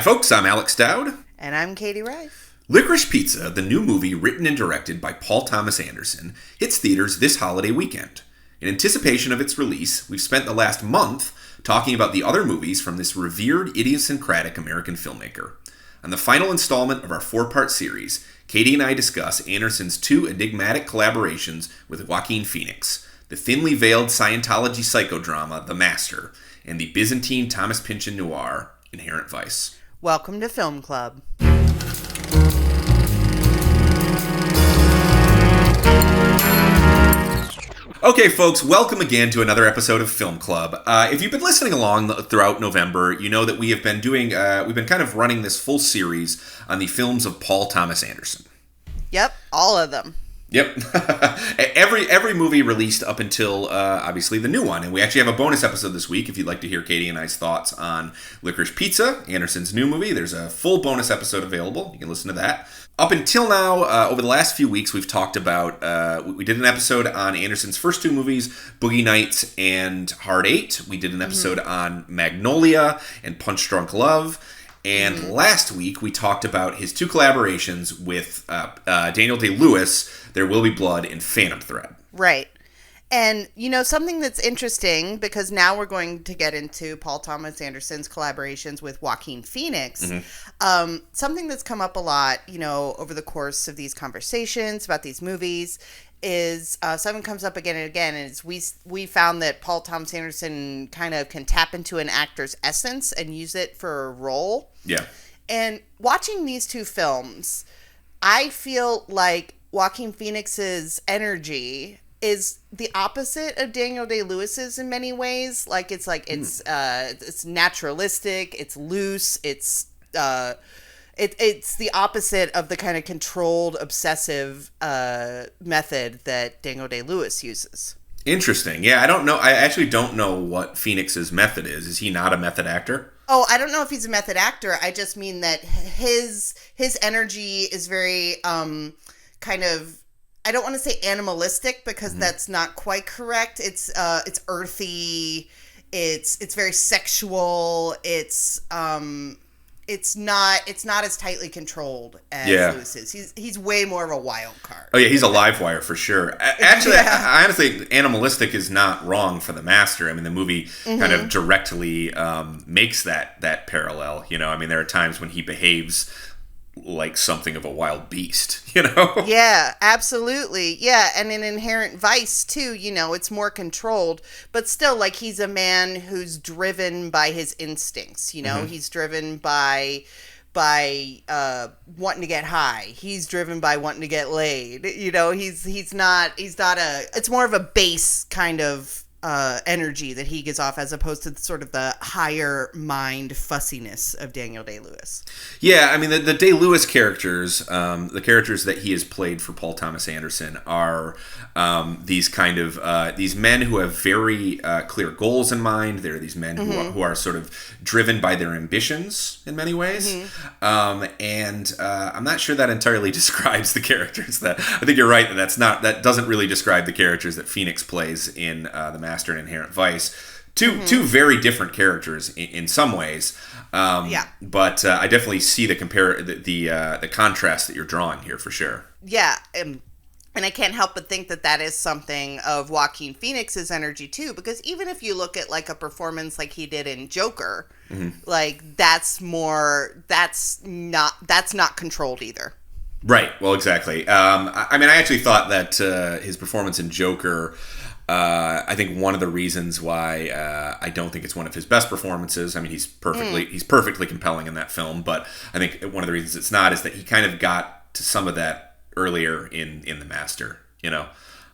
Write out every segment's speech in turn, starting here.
Hi folks, I'm Alex Dowd. And I'm Katie Rife. Licorice Pizza, the new movie written and directed by Paul Thomas Anderson, hits theaters this holiday weekend. In anticipation of its release, we've spent the last month talking about the other movies from this revered, idiosyncratic American filmmaker. On the final installment of our four-part series, Katie and I discuss Anderson's two enigmatic collaborations with Joaquin Phoenix, the thinly veiled Scientology psychodrama The Master, and the Byzantine Thomas Pynchon noir Inherent Vice. Welcome to Film Club. Okay, folks, welcome again to another episode of Film Club. If you've been listening along throughout November, you know that we have been doing, we've been kind of running this full series on the films of Paul Thomas Anderson. Yep, all of them. Yep. every movie released up until, obviously, the new one. And we actually have a bonus episode this week if you'd like to hear Katie and I's thoughts on Licorice Pizza, Anderson's new movie. There's a full bonus episode available. You can listen to that. Up until now, over the last few weeks, we've talked about, we did an episode on Anderson's first two movies, Boogie Nights and Hard Eight. We did an episode on Magnolia and Punch Drunk Love. And last week, we talked about his two collaborations with Daniel Day-Lewis, There Will Be Blood, and Phantom Thread. Right. And, you know, something that's interesting, because now we're going to get into Paul Thomas Anderson's collaborations with Joaquin Phoenix. Something that's come up a lot, you know, over the course of these conversations about these movies is something comes up again and again, and it's we found that Paul Thomas Anderson kind of can tap into an actor's essence and use it for a role. Yeah. And watching these two films, I feel like Joaquin Phoenix's energy is the opposite of Daniel Day-Lewis's in many ways. It's naturalistic, it's loose, it's the opposite of the kind of controlled, obsessive method that Daniel Day-Lewis uses. Interesting. Yeah, I don't know. I actually don't know what Phoenix's method is. Is he not a method actor? Oh, I don't know if he's a method actor. I just mean that his energy is very kind of, I don't want to say animalistic because that's not quite correct. It's earthy. It's very sexual. It's not as tightly controlled as Lewis's. He's way more of a wild card. Oh yeah, he's a live wire for sure. Actually, I honestly think animalistic is not wrong for The Master. I mean, the movie kind of directly makes that parallel. You know, I mean, there are times when he behaves like something of a wild beast, you know? Yeah, absolutely. Yeah, and in Inherent Vice, too, you know, it's more controlled, but still, like, he's a man who's driven by his instincts, you know? He's driven by wanting to get high. He's driven by wanting to get laid. You know, he's not it's more of a base kind of energy that he gives off as opposed to sort of the higher mind fussiness of Daniel Day-Lewis. Yeah, I mean, the Day-Lewis characters, the characters that he has played for Paul Thomas Anderson are these kind of, these men who have very clear goals in mind. They're these men who are sort of driven by their ambitions in many ways. And I'm not sure that entirely describes the characters I think you're right that doesn't really describe the characters that Phoenix plays in The Master and Inherent Vice. Two very different characters in some ways. But I definitely see the contrast that you're drawing here for sure. Yeah, and I can't help but think that is something of Joaquin Phoenix's energy too, because even if you look at like a performance like he did in Joker, like that's not controlled either. Right. Well, exactly. I mean, I actually thought that his performance in Joker, I think one of the reasons why I don't think it's one of his best performances. I mean, he's perfectly compelling in that film, but I think one of the reasons it's not is that he kind of got to some of that earlier in The Master, you know?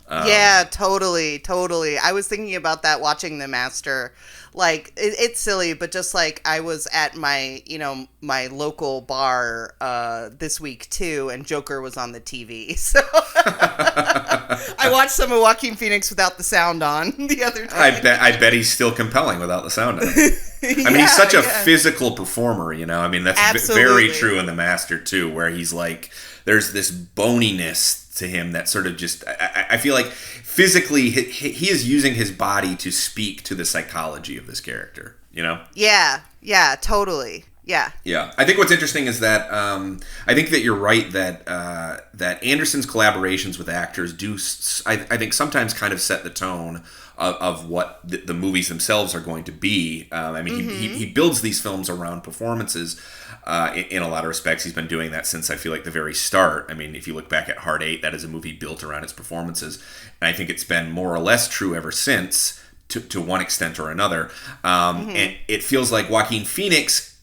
Yeah, totally. I was thinking about that watching The Master. Like, it's silly, but just like I was at my my local bar this week too, and Joker was on the TV. So I watched some of Joaquin Phoenix without the sound on the other time. I bet he's still compelling without the sound on. I mean, he's such a physical performer, you know? I mean, that's very true in The Master too, where he's like, there's this boniness to him that sort of just, I feel like physically he is using his body to speak to the psychology of this character, you know? Yeah, totally. Yeah. Yeah, I think what's interesting is that I think that you're right that that Anderson's collaborations with actors do, I think, sometimes kind of set the tone of what the movies themselves are going to be. I mean, he builds these films around performances. In a lot of respects, he's been doing that since, I feel like, the very start. I mean, if you look back at Hard Eight, that is a movie built around its performances, and I think it's been more or less true ever since, to one extent or another. And it feels like Joaquin Phoenix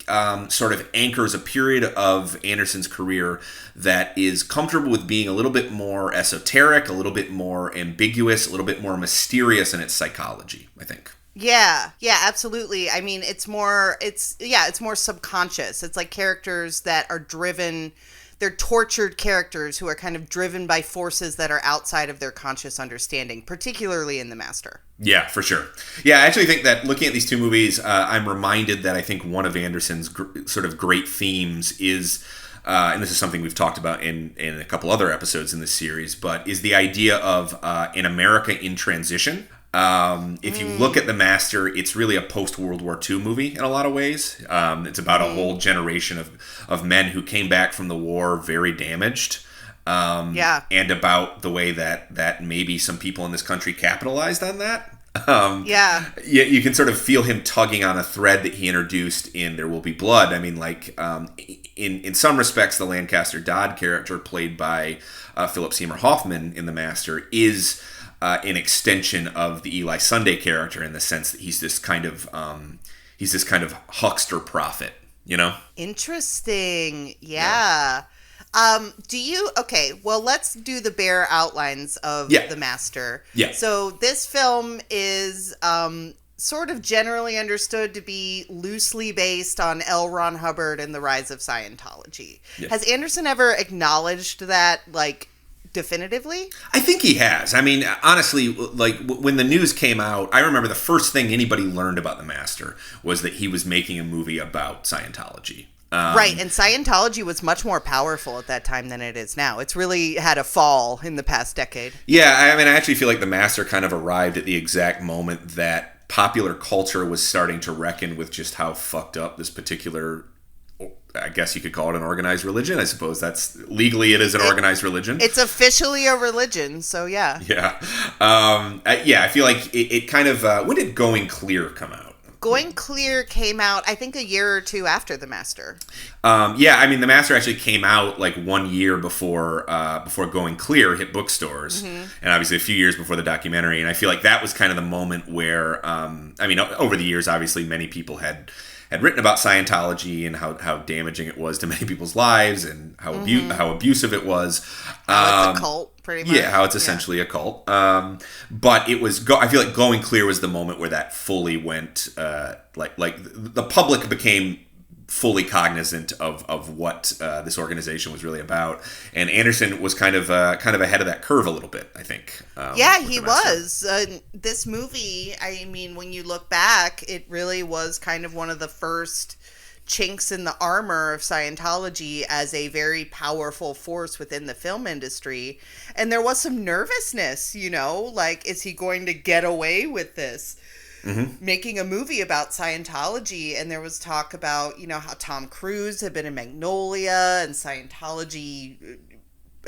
sort of anchors a period of Anderson's career that is comfortable with being a little bit more esoteric, a little bit more ambiguous, a little bit more mysterious in its psychology, I think. Yeah, absolutely. I mean, it's more subconscious. It's like characters that are driven, they're tortured characters who are kind of driven by forces that are outside of their conscious understanding, particularly in The Master. Yeah, for sure. Yeah, I actually think that looking at these two movies, I'm reminded that I think one of Anderson's sort of great themes is, and this is something we've talked about in a couple other episodes in this series, but is the idea of an America in transition. If you look at The Master, it's really a post-World War II movie in a lot of ways. It's about a whole generation of men who came back from the war very damaged. And about the way that maybe some people in this country capitalized on that. You can sort of feel him tugging on a thread that he introduced in There Will Be Blood. I mean, like, in some respects, the Lancaster Dodd character played by Philip Seymour Hoffman in The Master is an extension of the Eli Sunday character, in the sense that he's this kind of huckster prophet, you know? Interesting. Yeah. Let's do the bare outlines of The Master. Yeah. So this film is sort of generally understood to be loosely based on L. Ron Hubbard and the rise of Scientology. Yeah. Has Anderson ever acknowledged that, like, definitively? I think he has. I mean, honestly, like, when the news came out, I remember the first thing anybody learned about The Master was that he was making a movie about Scientology. Right, and Scientology was much more powerful at that time than it is now. It's really had a fall in the past decade. Yeah, I mean, I actually feel like The Master kind of arrived at the exact moment that popular culture was starting to reckon with just how fucked up this particular, I guess you could call it an organized religion. I suppose that's legally it is an organized religion. It's officially a religion, so yeah. Yeah. I feel like it kind of, when did Going Clear come out? Going Clear came out, I think, a year or two after The Master. I mean, The Master actually came out like 1 year before Going Clear hit bookstores, and obviously a few years before the documentary. And I feel like that was kind of the moment where, over the years, obviously, many people had written about Scientology and how damaging it was to many people's lives and how abusive it was. How it's a cult. Pretty much. Yeah, how it's essentially a cult. But it was, I feel like Going Clear was the moment where that fully went, like the public became fully cognizant of what this organization was really about. And Anderson was kind of ahead of that curve a little bit, I think. He was. This movie, I mean, when you look back, it really was kind of one of the first chinks in the armor of Scientology as a very powerful force within the film industry. And there was some nervousness, like, is he going to get away with this? Making a movie about Scientology. And there was talk about, how Tom Cruise had been in Magnolia, and Scientology,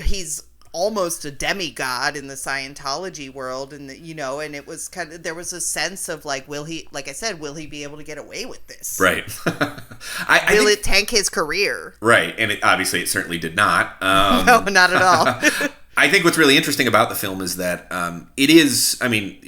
he's almost a demigod in the Scientology world, and and it was kind of, there was a sense of like, will he be able to get away with this? Right. Will it tank his career? Right, and obviously it certainly did not. No, not at all. I think what's really interesting about the film is that it is, I mean,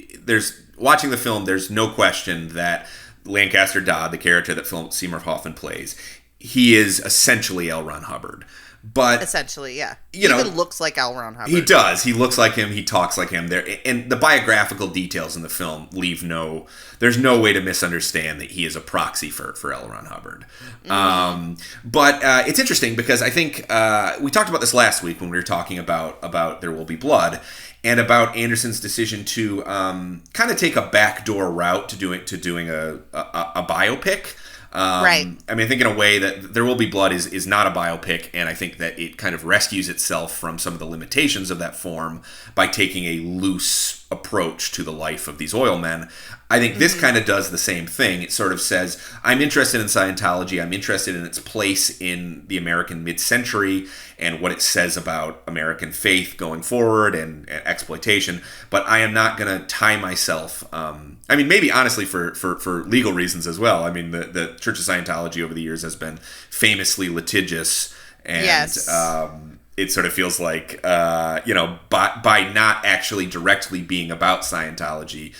watching the film, there's no question that Lancaster Dodd, the character that Philip Seymour Hoffman plays, he is essentially L. Ron Hubbard. But essentially, yeah. He even looks like L. Ron Hubbard. He does. He looks like him. He talks like him. And the biographical details in the film there's no way to misunderstand that he is a proxy for L. Ron Hubbard. But it's interesting because I think we talked about this last week when we were talking about There Will Be Blood, and about Anderson's decision to kind of take a backdoor route to doing a biopic. Right. I mean, I think in a way that There Will Be Blood is not a biopic, and I think that it kind of rescues itself from some of the limitations of that form by taking a loose approach to the life of these oil men. I think this kind of does the same thing. It sort of says, I'm interested in Scientology. I'm interested in its place in the American mid-century and what it says about American faith going forward and exploitation. But I am not going to tie myself. I mean, maybe honestly for legal reasons as well. I mean, the Church of Scientology over the years has been famously litigious, and Yes. It sort of feels like, by not actually directly being about Scientology,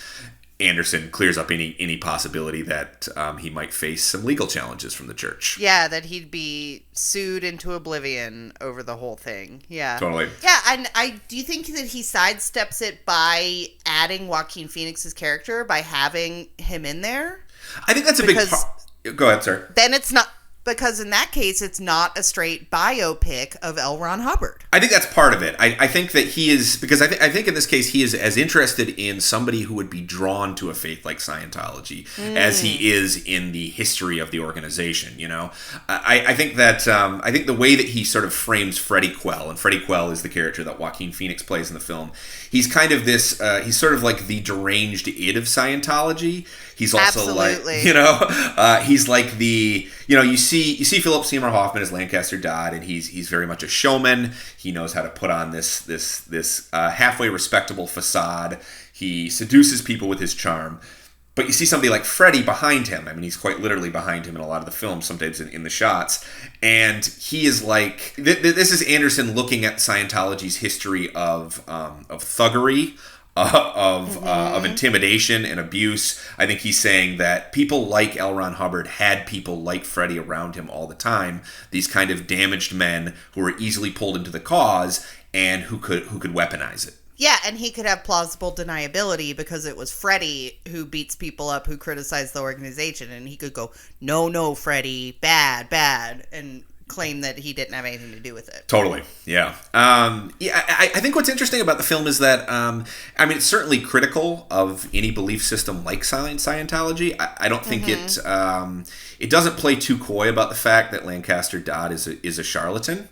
Anderson clears up any possibility that he might face some legal challenges from the church. Yeah, that he'd be sued into oblivion over the whole thing. Yeah. Totally. Yeah, and do you think that he sidesteps it by adding Joaquin Phoenix's character, by having him in there? I think that's a big part. Go ahead, sir. Then it's not... Because in that case, it's not a straight biopic of L. Ron Hubbard. I think that's part of it. I think that he is, because I think in this case he is as interested in somebody who would be drawn to a faith like Scientology as he is in the history of the organization. I think that I think the way that he sort of frames Freddie Quell, and Freddie Quell is the character that Joaquin Phoenix plays in the film. He's kind of this. He's sort of like the deranged id of Scientology. He's also Absolutely. like, he's like the, you see Philip Seymour Hoffman as Lancaster Dodd, and he's very much a showman. He knows how to put on this halfway respectable facade. He seduces people with his charm. But you see somebody like Freddie behind him. I mean, he's quite literally behind him in a lot of the film, sometimes in the shots. And he is like, this is Anderson looking at Scientology's history of thuggery, of intimidation and abuse. I think he's saying that people like L. Ron Hubbard had people like Freddie around him all the time. These kind of damaged men who were easily pulled into the cause and who could weaponize it. Yeah, and he could have plausible deniability because it was Freddie who beats people up, who criticized the organization, and he could go, no, Freddie, bad, and claim that he didn't have anything to do with it. Totally, yeah. I think what's interesting about the film is that, it's certainly critical of any belief system like Scientology. I don't think it doesn't play too coy about the fact that Lancaster Dodd is a charlatan.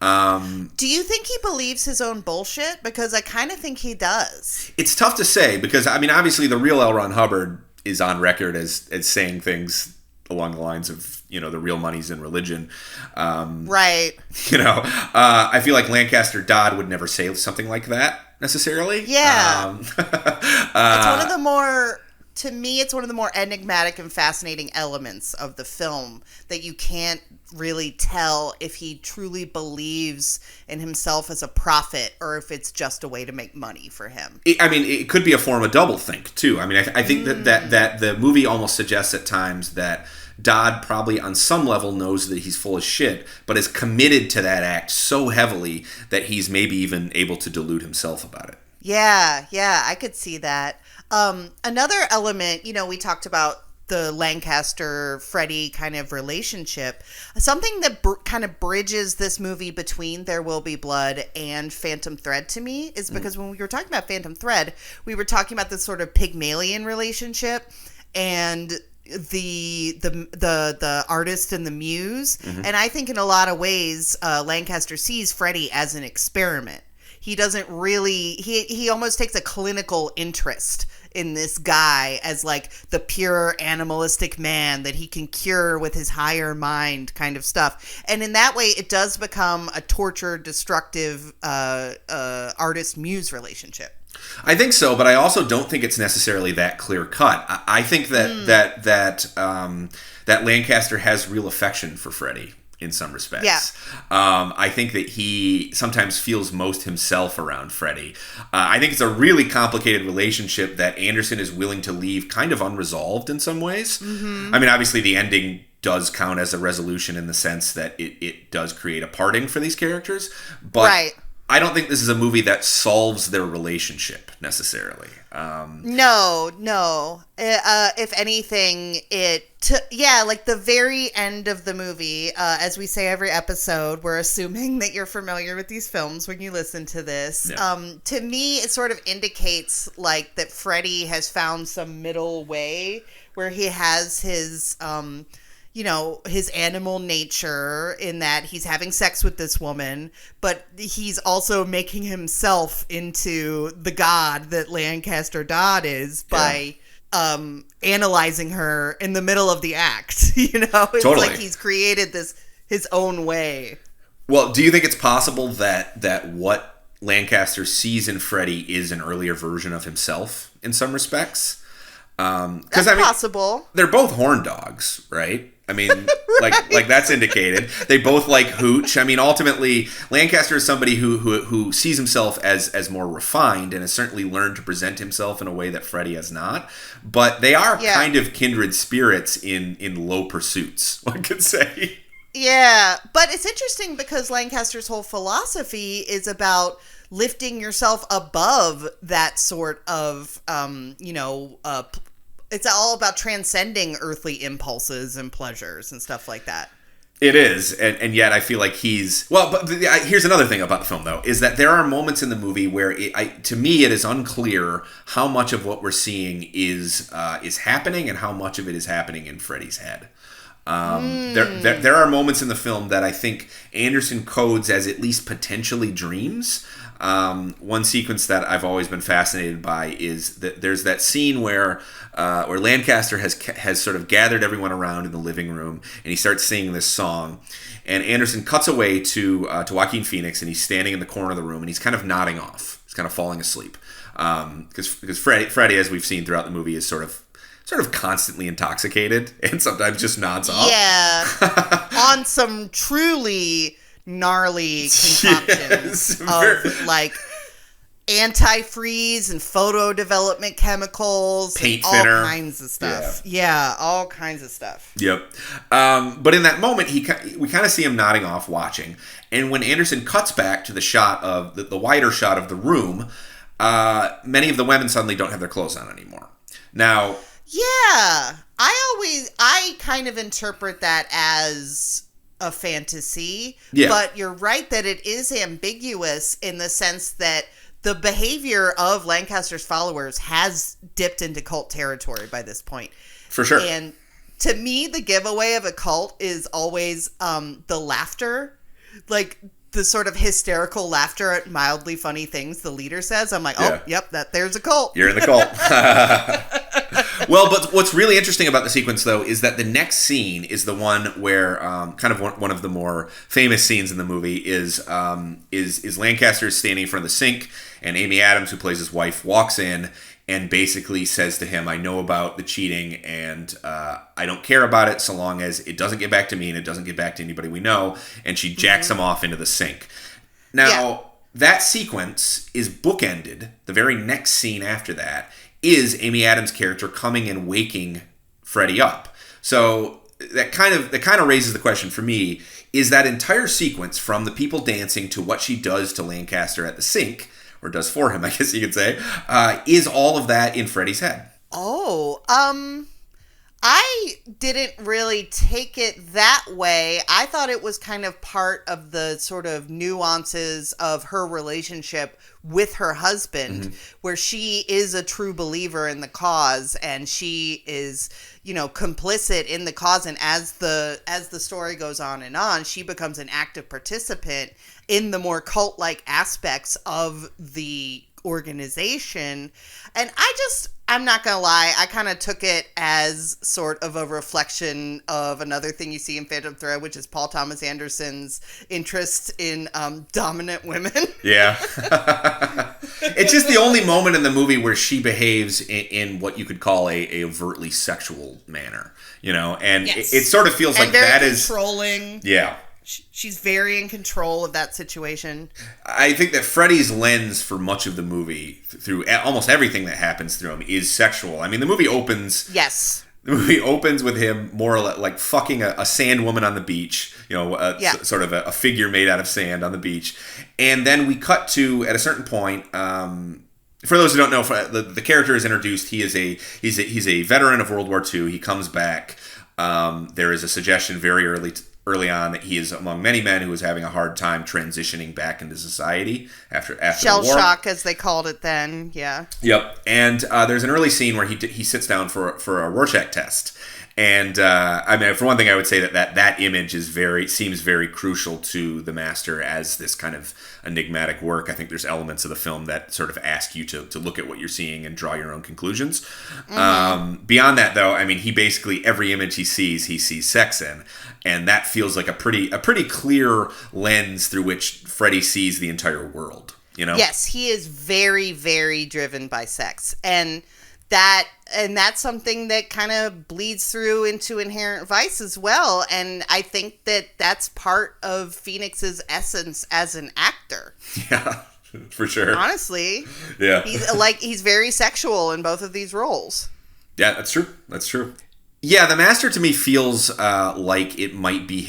Do you think he believes his own bullshit? Because I kind of think he does. It's tough to say because, obviously the real L. Ron Hubbard is on record as saying things along the lines of, the real money's in religion. Right. I feel like Lancaster Dodd would never say something like that necessarily. Yeah. It's one of the more... To me, it's one of the more enigmatic and fascinating elements of the film that you can't really tell if he truly believes in himself as a prophet or if it's just a way to make money for him. It could be a form of doublethink, too. I think that the movie almost suggests at times that Dodd probably on some level knows that he's full of shit, but is committed to that act so heavily that he's maybe even able to delude himself about it. Yeah, I could see that. Another element, we talked about the Lancaster-Freddie kind of relationship. Something that kind of bridges this movie between There Will Be Blood and Phantom Thread to me is because when we were talking about Phantom Thread, we were talking about this sort of Pygmalion relationship and the artist and the muse. And I think in a lot of ways, Lancaster sees Freddie as an experiment. He doesn't really, he almost takes a clinical interest in this guy as like the pure animalistic man that he can cure with his higher mind kind of stuff. And in that way, it does become a tortured, destructive artist-muse relationship. I think so, but I also don't think it's necessarily that clear cut. I think that Lancaster has real affection for Freddie in some respects. Yeah. I think that he sometimes feels most himself around Freddie. I think it's a really complicated relationship that Anderson is willing to leave kind of unresolved in some ways. Obviously the ending does count as a resolution in the sense that it does create a parting for these characters, but right. I don't think this is a movie that solves their relationship necessarily. No. If anything, like the very end of the movie, as we say every episode, we're assuming that you're familiar with these films when you listen to this. Yeah. To me, it sort of indicates like that Freddie has found some middle way where he has his, his animal nature in that he's having sex with this woman, but he's also making himself into the god that Lancaster Dodd is by analyzing her in the middle of the act. It's Totally. like he's created this his own way. Well, do you think it's possible that what Lancaster sees in Freddy is an earlier version of himself in some respects? That's possible. They're both horn dogs, right? I mean, right. like that's indicated. They both like hooch. I mean, ultimately, Lancaster is somebody who sees himself as more refined and has certainly learned to present himself in a way that Freddy has not. But they are kind of kindred spirits in low pursuits, one could say. Yeah, but it's interesting because Lancaster's whole philosophy is about lifting yourself above that sort of, it's all about transcending earthly impulses and pleasures and stuff like that. It is, and yet I feel like he's... Well, but here's another thing about the film, though, is that there are moments in the movie where, to me, it is unclear how much of what we're seeing is happening and how much of it is happening in Freddy's head. There are moments in the film that I think Anderson codes as at least potentially dreams. One sequence that I've always been fascinated by is that there's that scene where Lancaster has sort of gathered everyone around in the living room and he starts singing this song, and Anderson cuts away to Joaquin Phoenix, and he's standing in the corner of the room and he's kind of nodding off. He's kind of falling asleep because Freddy, as we've seen throughout the movie, is sort of constantly intoxicated and sometimes just nods off. Yeah, on some truly gnarly concoctions of like antifreeze and photo development chemicals, paint and thinner, all kinds of stuff. Yeah, all kinds of stuff. Yep. But in that moment, we kind of see him nodding off, watching, and when Anderson cuts back to the shot of the wider shot of the room, many of the women suddenly don't have their clothes on anymore. Now. Yeah, I kind of interpret that as a fantasy, but you're right that it is ambiguous in the sense that the behavior of Lancaster's followers has dipped into cult territory by this point. For sure. And to me, the giveaway of a cult is always the laughter, like the sort of hysterical laughter at mildly funny things the leader says. I'm like, there's a cult. You're in the cult. Well, but what's really interesting about the sequence, though, is that the next scene is the one where kind of one of the more famous scenes in the movie is Lancaster standing in front of the sink, and Amy Adams, who plays his wife, walks in and basically says to him, I know about the cheating, and I don't care about it so long as it doesn't get back to me and it doesn't get back to anybody we know, and she jacks him off into the sink. Now, that sequence is bookended. The very next scene after that is Amy Adams' character coming and waking Freddy up. So that kind of raises the question for me, is that entire sequence from the people dancing to what she does to Lancaster at the sink, or does for him, I guess you could say, is all of that in Freddy's head? Oh, I didn't really take it that way. I thought it was kind of part of the sort of nuances of her relationship with her husband, where she is a true believer in the cause and she is, complicit in the cause. And as the story goes on, she becomes an active participant in the more cult-like aspects of the organization. And I'm not gonna lie, I kind of took it as sort of a reflection of another thing you see in Phantom Thread, which is Paul Thomas Anderson's interest in dominant women. Yeah. It's just the only moment in the movie where she behaves in what you could call a overtly sexual manner, and it sort of feels like that is controlling. Yeah. She's very in control of that situation. I think that Freddy's lens for much of the movie, through almost everything that happens through him, is sexual. I mean, the movie opens... Yes. The movie opens with him more or less like fucking a sand woman on the beach, sort of a figure made out of sand on the beach. And then we cut to, at a certain point... for those who don't know, the character is introduced. He's a veteran of World War II. He comes back. There is a suggestion very early on that he is among many men who is having a hard time transitioning back into society after shell the war. Shock, as they called it then. Yeah. Yep. And there's an early scene where he sits down for a Rorschach test, And I mean, for one thing, I would say that image seems very crucial to The Master as this kind of enigmatic work. I think there's elements of the film that sort of ask you to look at what you're seeing and draw your own conclusions. Beyond that, though, I mean, he basically, every image he sees sex in, and that feels like a pretty clear lens through which Freddy sees the entire world. You know? Yes, he is very, very driven by sex, and that's something that kind of bleeds through into Inherent Vice as well. And I think that that's part of Phoenix's essence as an actor. Yeah, for sure. Honestly, yeah, he's very sexual in both of these roles. Yeah, that's true. That's true. Yeah, The Master to me feels like it might be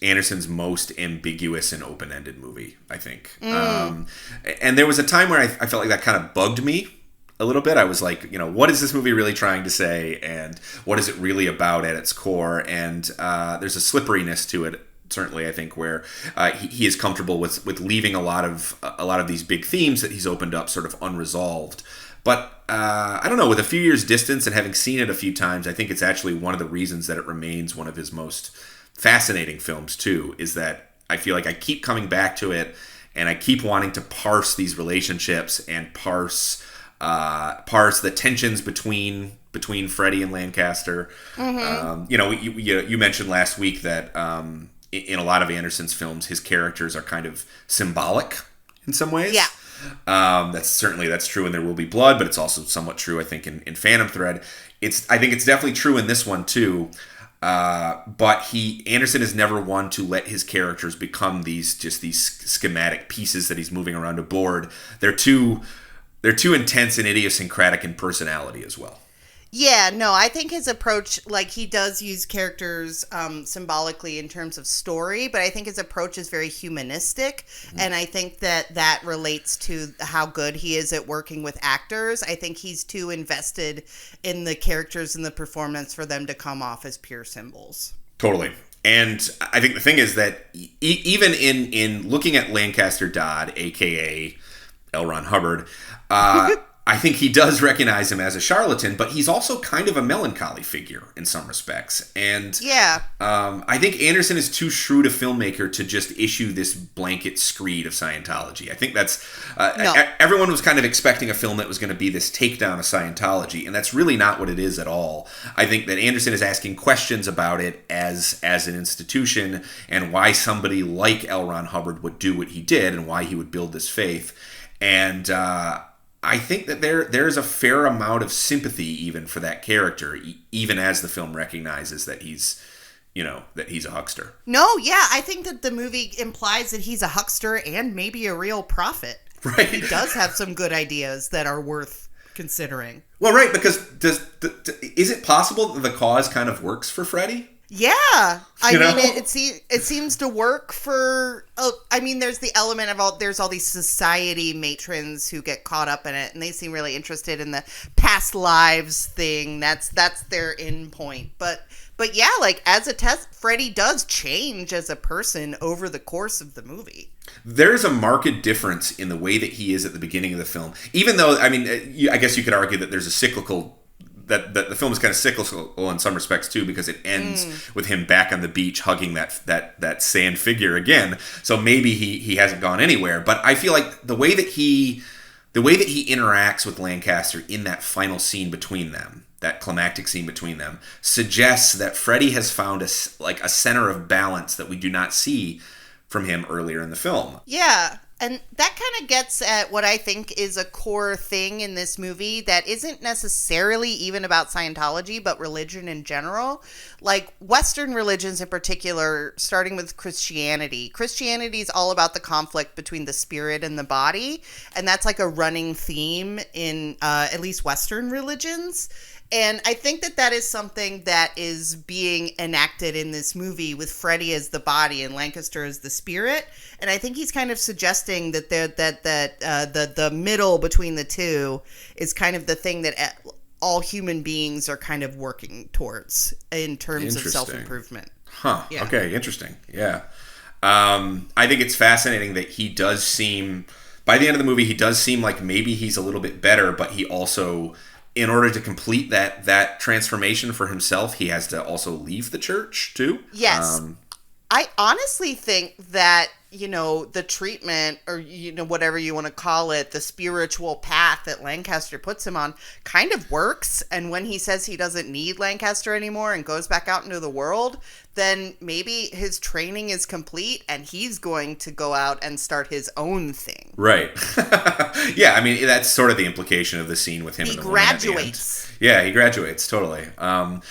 Anderson's most ambiguous and open-ended movie, I think. And there was a time where I felt like that kind of bugged me a little bit. I was like, what is this movie really trying to say, and what is it really about at its core? And there's a slipperiness to it, certainly, I think, where he is comfortable with leaving a lot of these big themes that he's opened up sort of unresolved. But I don't know, with a few years distance and having seen it a few times, I think it's actually one of the reasons that it remains one of his most fascinating films too, is that I feel like I keep coming back to it and I keep wanting to parse these relationships and parse the tensions between Freddy and Lancaster. You mentioned last week that in a lot of Anderson's films, his characters are kind of symbolic in some ways. Yeah. That's true in There Will Be Blood, but it's also somewhat true, I think, in Phantom Thread. I think it's definitely true in this one too. But Anderson is never one to let his characters become these schematic pieces that he's moving around a board. They're too intense and idiosyncratic in personality as well. Yeah, no, I think his approach, like, he does use characters symbolically in terms of story, but I think his approach is very humanistic, and I think that relates to how good he is at working with actors. I think he's too invested in the characters and the performance for them to come off as pure symbols. Totally. And I think the thing is that even in looking at Lancaster Dodd, a.k.a. L. Ron Hubbard, I think he does recognize him as a charlatan, but he's also kind of a melancholy figure in some respects. And yeah, I think Anderson is too shrewd a filmmaker to just issue this blanket screed of Scientology. I think that's everyone was kind of expecting a film that was going to be this takedown of Scientology, and that's really not what it is at all. I think that Anderson is asking questions about it as an institution and why somebody like L. Ron Hubbard would do what he did and why he would build this faith. And I think that there's a fair amount of sympathy even for that character, even as the film recognizes that he's a huckster. No, yeah, I think that the movie implies that he's a huckster and maybe a real prophet. Right. He does have some good ideas that are worth considering. Well, right, because is it possible that the cause kind of works for Freddy? Yeah, I mean, it seems to work for. There's the element of there's all these society matrons who get caught up in it, and they seem really interested in the past lives thing. That's their end point. But yeah, like as a test, Freddy does change as a person over the course of the movie. There's a marked difference in the way that he is at the beginning of the film, even though I guess you could argue that there's a cyclical. That the film is kind of cyclical in some respects too, because it ends with him back on the beach hugging that sand figure again. So maybe he hasn't gone anywhere. But I feel like the way that he interacts with Lancaster in that final scene between them, that climactic scene between them, suggests that Freddy has found a center of balance that we do not see from him earlier in the film. Yeah. And that kind of gets at what I think is a core thing in this movie that isn't necessarily even about Scientology, but religion in general. Like Western religions in particular, starting with Christianity. Christianity is all about the conflict between the spirit and the body. And that's like a running theme in at least Western religions. And I think that is something that is being enacted in this movie with Freddy as the body and Lancaster as the spirit. And I think he's kind of suggesting that the middle between the two is kind of the thing that all human beings are kind of working towards in terms of self-improvement. Huh. Yeah. Okay. Interesting. Yeah. I think it's fascinating that he does seem, by the end of the movie, he does seem like maybe he's a little bit better, but he also in order to complete that transformation for himself, he has to also leave the church too. Yes. I honestly think that, the treatment, or, whatever you want to call it, the spiritual path that Lancaster puts him on kind of works. And when he says he doesn't need Lancaster anymore and goes back out into the world, then maybe his training is complete and he's going to go out and start his own thing. Right. Yeah, I mean, that's sort of the implication of the scene with him. He and the woman at the end. graduates. Yeah, he graduates, totally. But,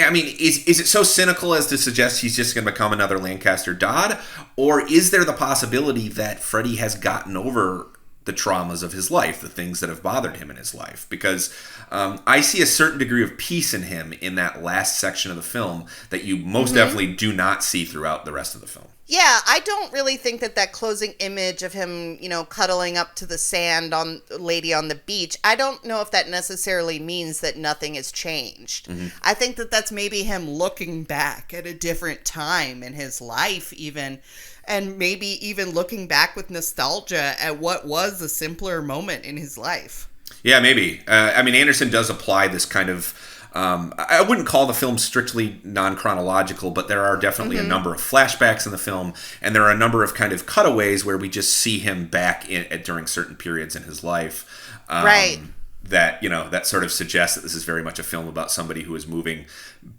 I mean, is it so cynical as to suggest he's just going to become another Lancaster Dodd? Or is there the possibility that Freddie has gotten over the traumas of his life, the things that have bothered him in his life? Because I see a certain degree of peace in him in that last section of the film that you most definitely do not see throughout the rest of the film. Yeah, I don't really think that closing image of him, cuddling up to the sand lady on the beach, I don't know if that necessarily means that nothing has changed. I think that that's maybe him looking back at a different time in his life even, and maybe even looking back with nostalgia at what was a simpler moment in his life. Yeah, maybe. I mean, Anderson does apply this kind of... I wouldn't call the film strictly non-chronological, but there are definitely a number of flashbacks in the film, and there are a number of kind of cutaways where we just see him back during certain periods in his life. Right. That sort of suggests that this is very much a film about somebody who is moving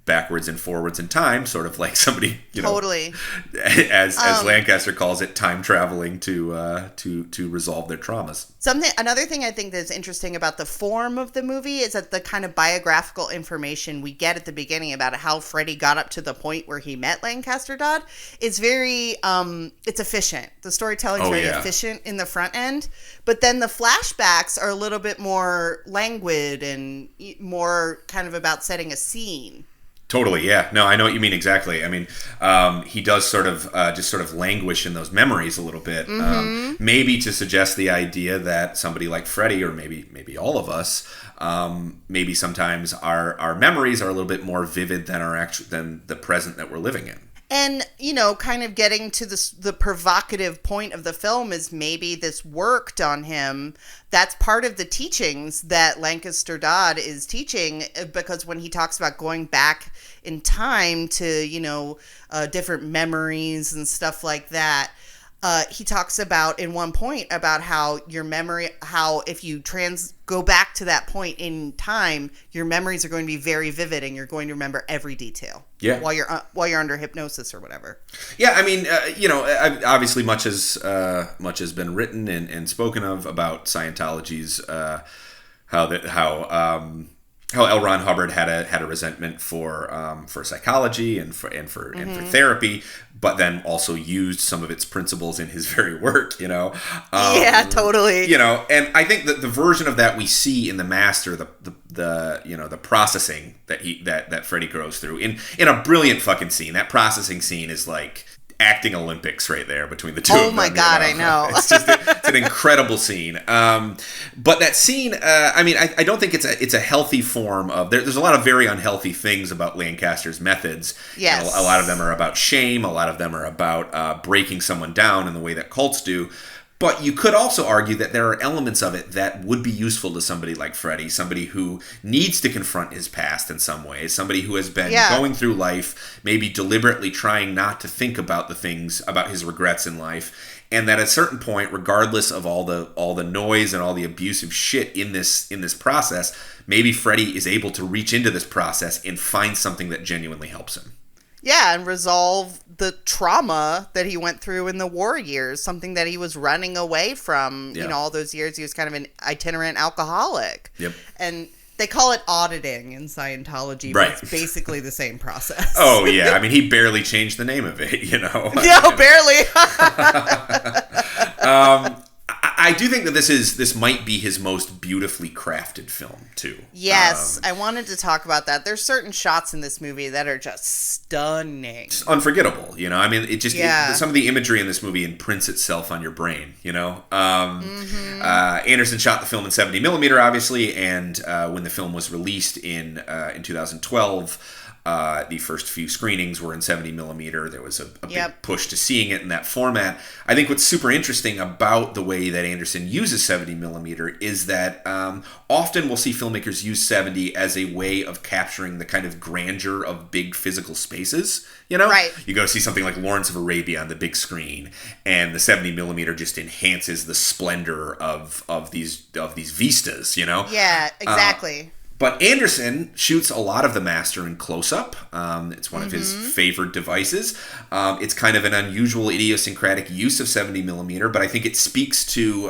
backwards and forwards in time, sort of like somebody, totally, as Lancaster calls it, time traveling to resolve their traumas. Another thing I think that's interesting about the form of the movie is that the kind of biographical information we get at the beginning about how Freddie got up to the point where he met Lancaster Dodd is very, it's efficient. The storytelling's very efficient in the front end, but then the flashbacks are a little bit more languid and more kind of about setting a scene. Totally, yeah. No, I know what you mean exactly. I mean, he does sort of languish in those memories a little bit, maybe to suggest the idea that somebody like Freddie, or maybe all of us, maybe sometimes our memories are a little bit more vivid than the present that we're living in. And, kind of getting to the provocative point of the film is maybe this worked on him. That's part of the teachings that Lancaster Dodd is teaching, because when he talks about going back in time to, different memories and stuff like that, he talks about in one point about how your memory, how if you go back to that point in time, your memories are going to be very vivid and you're going to remember every detail. Yeah. While you're under hypnosis or whatever. Yeah, I mean, obviously much has been written and spoken of about Scientology's how L. Ron Hubbard had a resentment for psychology and for therapy, but then also used some of its principles in his very work. Yeah, totally. And I think that the version of that we see in The Master, the processing that Freddie goes through in a brilliant fucking scene. That processing scene is like acting Olympics right there between the two of them. Oh my God, I know. It's just it's an incredible scene. But that scene, I don't think it's a healthy form of... There's a lot of very unhealthy things about Lancaster's methods. Yes. A lot of them are about shame. A lot of them are about breaking someone down in the way that cults do. But you could also argue that there are elements of it that would be useful to somebody like Freddie, somebody who needs to confront his past in some ways, somebody who has been going through life, maybe deliberately trying not to think about the things, about his regrets in life, and that at a certain point, regardless of all the noise and all the abusive shit in this process, maybe Freddie is able to reach into this process and find something that genuinely helps him. Yeah, and resolve the trauma that he went through in the war years, something that he was running away from, all those years. He was kind of an itinerant alcoholic. Yep. And they call it auditing in Scientology, but it's basically the same process. Oh, yeah. I mean, he barely changed the name of it, No, barely. I do think that this might be his most beautifully crafted film, too. Yes, I wanted to talk about that. There's certain shots in this movie that are just stunning. It's unforgettable, I mean, some of the imagery in this movie imprints itself on your brain, Anderson shot the film in 70 millimeter, obviously, and when the film was released in 2012, The first few screenings were in 70 millimeter. There was a big Yep. push to seeing it in that format. I think what's super interesting about the way that Anderson uses 70 millimeter is that often we'll see filmmakers use 70 as a way of capturing the kind of grandeur of big physical spaces. You know, Right. You go see something like Lawrence of Arabia on the big screen, and the 70 millimeter just enhances the splendor of these vistas. You know, Yeah, exactly. But Anderson shoots a lot of the master in close-up. It's one of his favored devices. It's kind of an unusual, idiosyncratic use of 70 millimeter, but I think it speaks to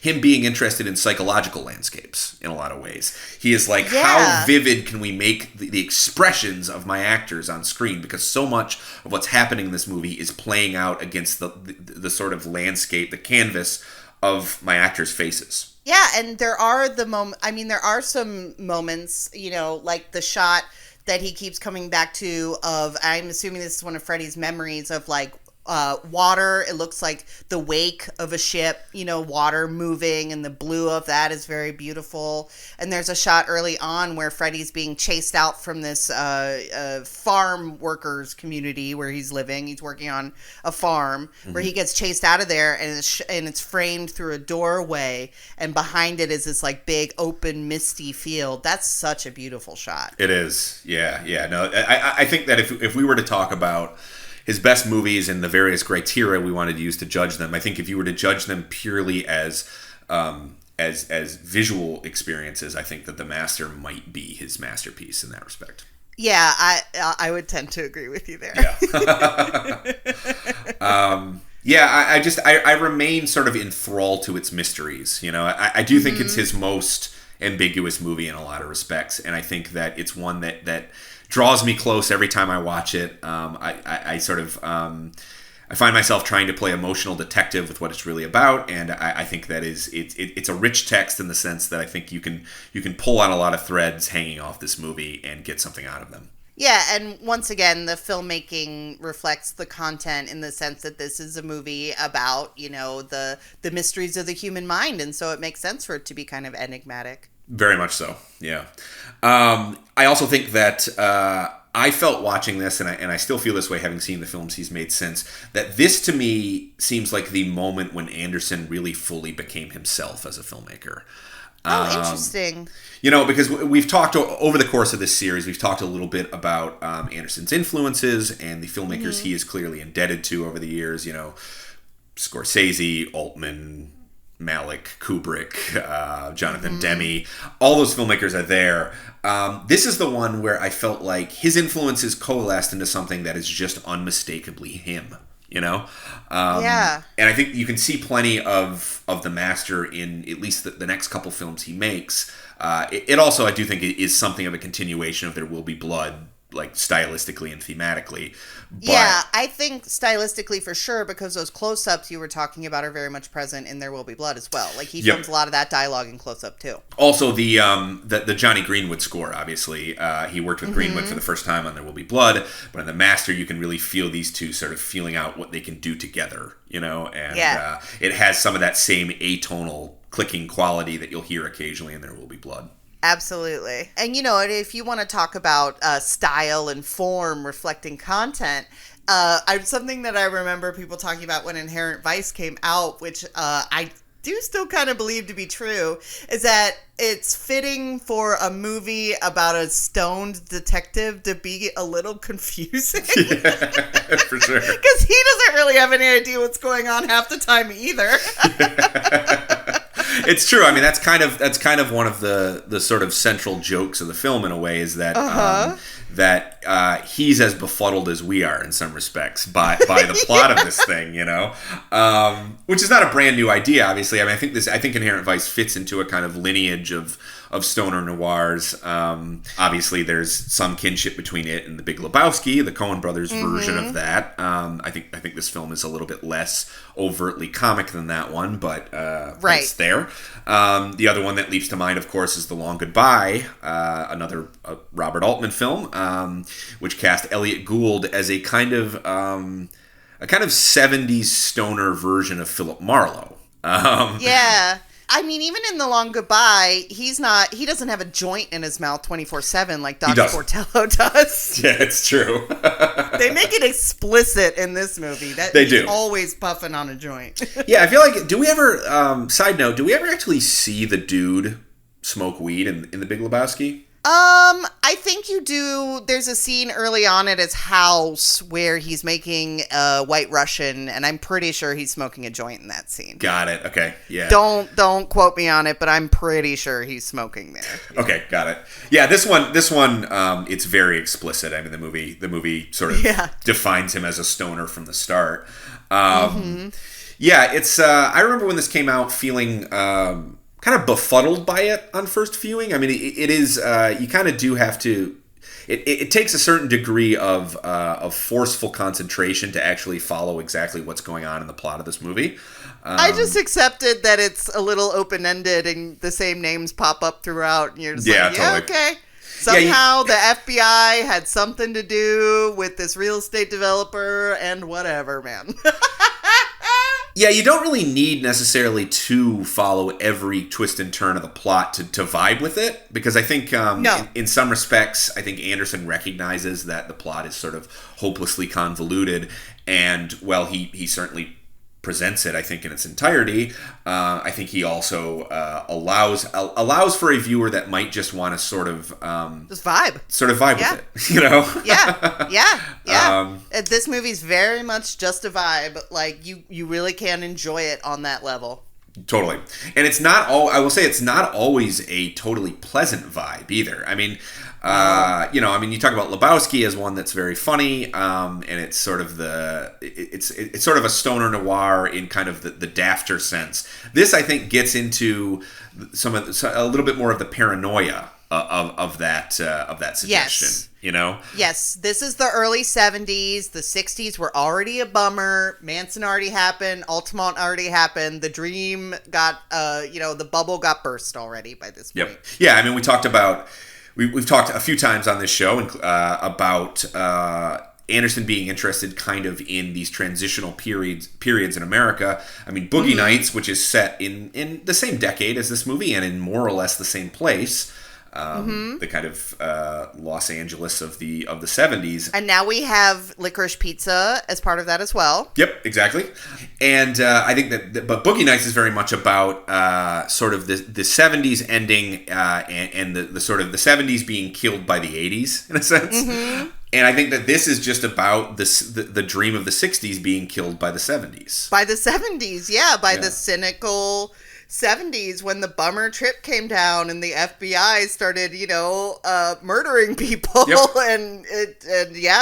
him being interested in psychological landscapes in a lot of ways. He is like, how vivid can we make the expressions of my actors on screen? Because so much of what's happening in this movie is playing out against the sort of landscape, the canvas of my actors' faces. Yeah, and there are there are some moments, like the shot that he keeps coming back to of, I'm assuming this is one of Freddie's memories of like water. It looks like the wake of a ship, water moving, and the blue of that is very beautiful. And there's a shot early on where Freddie's being chased out from this farm workers community where he's living. He's working on a farm where he gets chased out of there, and it's framed through a doorway, and behind it is this like big open misty field. That's such a beautiful shot. It is. Yeah. No, I think that if we were to talk about his best movies and the various criteria we wanted to use to judge them, I think if you were to judge them purely as visual experiences, I think that The Master might be his masterpiece in that respect. Yeah, I would tend to agree with you there. Yeah. I remain sort of enthralled to its mysteries. I do think it's his most ambiguous movie in a lot of respects, and I think that it's one that draws me close every time I watch it. I find myself trying to play emotional detective with what it's really about, and I think that it's a rich text in the sense that I think you can pull on a lot of threads hanging off this movie and get something out of them. Yeah, and once again, the filmmaking reflects the content in the sense that this is a movie about, the mysteries of the human mind, and so it makes sense for it to be kind of enigmatic. Very much so, yeah. I also think that I felt watching this, and I still feel this way having seen the films he's made since, that this to me seems like the moment when Anderson really fully became himself as a filmmaker. Oh, interesting. Because we've talked over the course of this series, we've talked a little bit about Anderson's influences and the filmmakers he is clearly indebted to over the years. Scorsese, Altman, Malick, Kubrick, Jonathan Demme, all those filmmakers are there. This is the one where I felt like his influences coalesced into something that is just unmistakably him. Yeah. And I think you can see plenty of the master in at least the next couple films he makes. It also, I do think, it is something of a continuation of There Will Be Blood, like stylistically and thematically. But yeah, I think stylistically for sure, because those close-ups you were talking about are very much present in There Will Be Blood as well. Like he films a lot of that dialogue in close-up too. Also, the Johnny Greenwood score, obviously, he worked with Greenwood for the first time on There Will Be Blood, but in The Master, you can really feel these two sort of feeling out what they can do together, and it has some of that same atonal clicking quality that you'll hear occasionally in There Will Be Blood. Absolutely. And, if you want to talk about style and form reflecting content, something that I remember people talking about when Inherent Vice came out, which I do still kind of believe to be true, is that it's fitting for a movie about a stoned detective to be a little confusing. Yeah, for sure. Because he doesn't really have any idea what's going on half the time either. It's true. I mean, that's kind of one of the sort of central jokes of the film in a way, is that he's as befuddled as we are in some respects by the plot of this thing, which is not a brand new idea, obviously. I mean, I think Inherent Vice fits into a kind of lineage of stoner noirs. Obviously, there's some kinship between it and The Big Lebowski, the Coen brothers version of that. I think this film is a little bit less overtly comic than that one, but it's there. The other one that leaps to mind, of course, is The Long Goodbye, another Robert Altman film, which cast Elliot Gould as a kind of 70s stoner version of Philip Marlowe. Yeah. I mean, even in The Long Goodbye, he doesn't have a joint in his mouth 24/7 like Dr. Portello does. Yeah, it's true. They make it explicit in this movie that they he's do. always puffing on a joint. Yeah, I feel like, do we ever, side note, do we ever actually see the dude smoke weed in The Big Lebowski? I think you do. There's a scene early on at his house where he's making a White Russian, and I'm pretty sure he's smoking a joint in that scene. Got it. Okay. Yeah. Don't quote me on it, but I'm pretty sure he's smoking there. Okay, got it. Yeah, this one, it's very explicit. I mean, the movie sort of defines him as a stoner from the start. Yeah, it's. I remember when this came out, feeling kind of befuddled by it on first viewing. I mean, it is. You kind of do have to. It takes a certain degree of forceful concentration to actually follow exactly what's going on in the plot of this movie. I just accepted that it's a little open-ended and the same names pop up throughout. And you're just like, totally. Okay. Somehow the FBI had something to do with this real estate developer and whatever, man. Yeah, you don't really need necessarily to follow every twist and turn of the plot to vibe with it, because I think in some respects, I think Anderson recognizes that the plot is sort of hopelessly convoluted, and while he certainly presents it, I think, in its entirety, I think he also allows for a viewer that might just want to sort of just vibe with it, you know? Yeah. This movie's very much just a vibe. Like, you really can enjoy it on that level. Totally. And it's not I will say it's not always a totally pleasant vibe either. I mean, you talk about Lebowski as one that's very funny, and it's sort of it's sort of a stoner noir in kind of the dafter sense. This, I think, gets into a little bit more of the paranoia of that suggestion. Yes. You know? Yes, this is the early 70s. The 60s were already a bummer. Manson already happened. Altamont already happened. The dream got, the bubble got burst already by this point. Yep. Yeah, I mean, we've talked a few times on this show about Anderson being interested kind of in these transitional periods in America. I mean, Boogie Nights, which is set in the same decade as this movie and in more or less the same place. The kind of Los Angeles of the 70s. And now we have Licorice Pizza as part of that as well. Yep, exactly. And I think but Boogie Nights is very much about sort of the 70s ending and the sort of the 70s being killed by the 80s, in a sense. And I think that this is just about the dream of the 60s being killed by the 70s. By the 70s, the cynical 70s, when the bummer trip came down and the FBI started, murdering people. Yep. and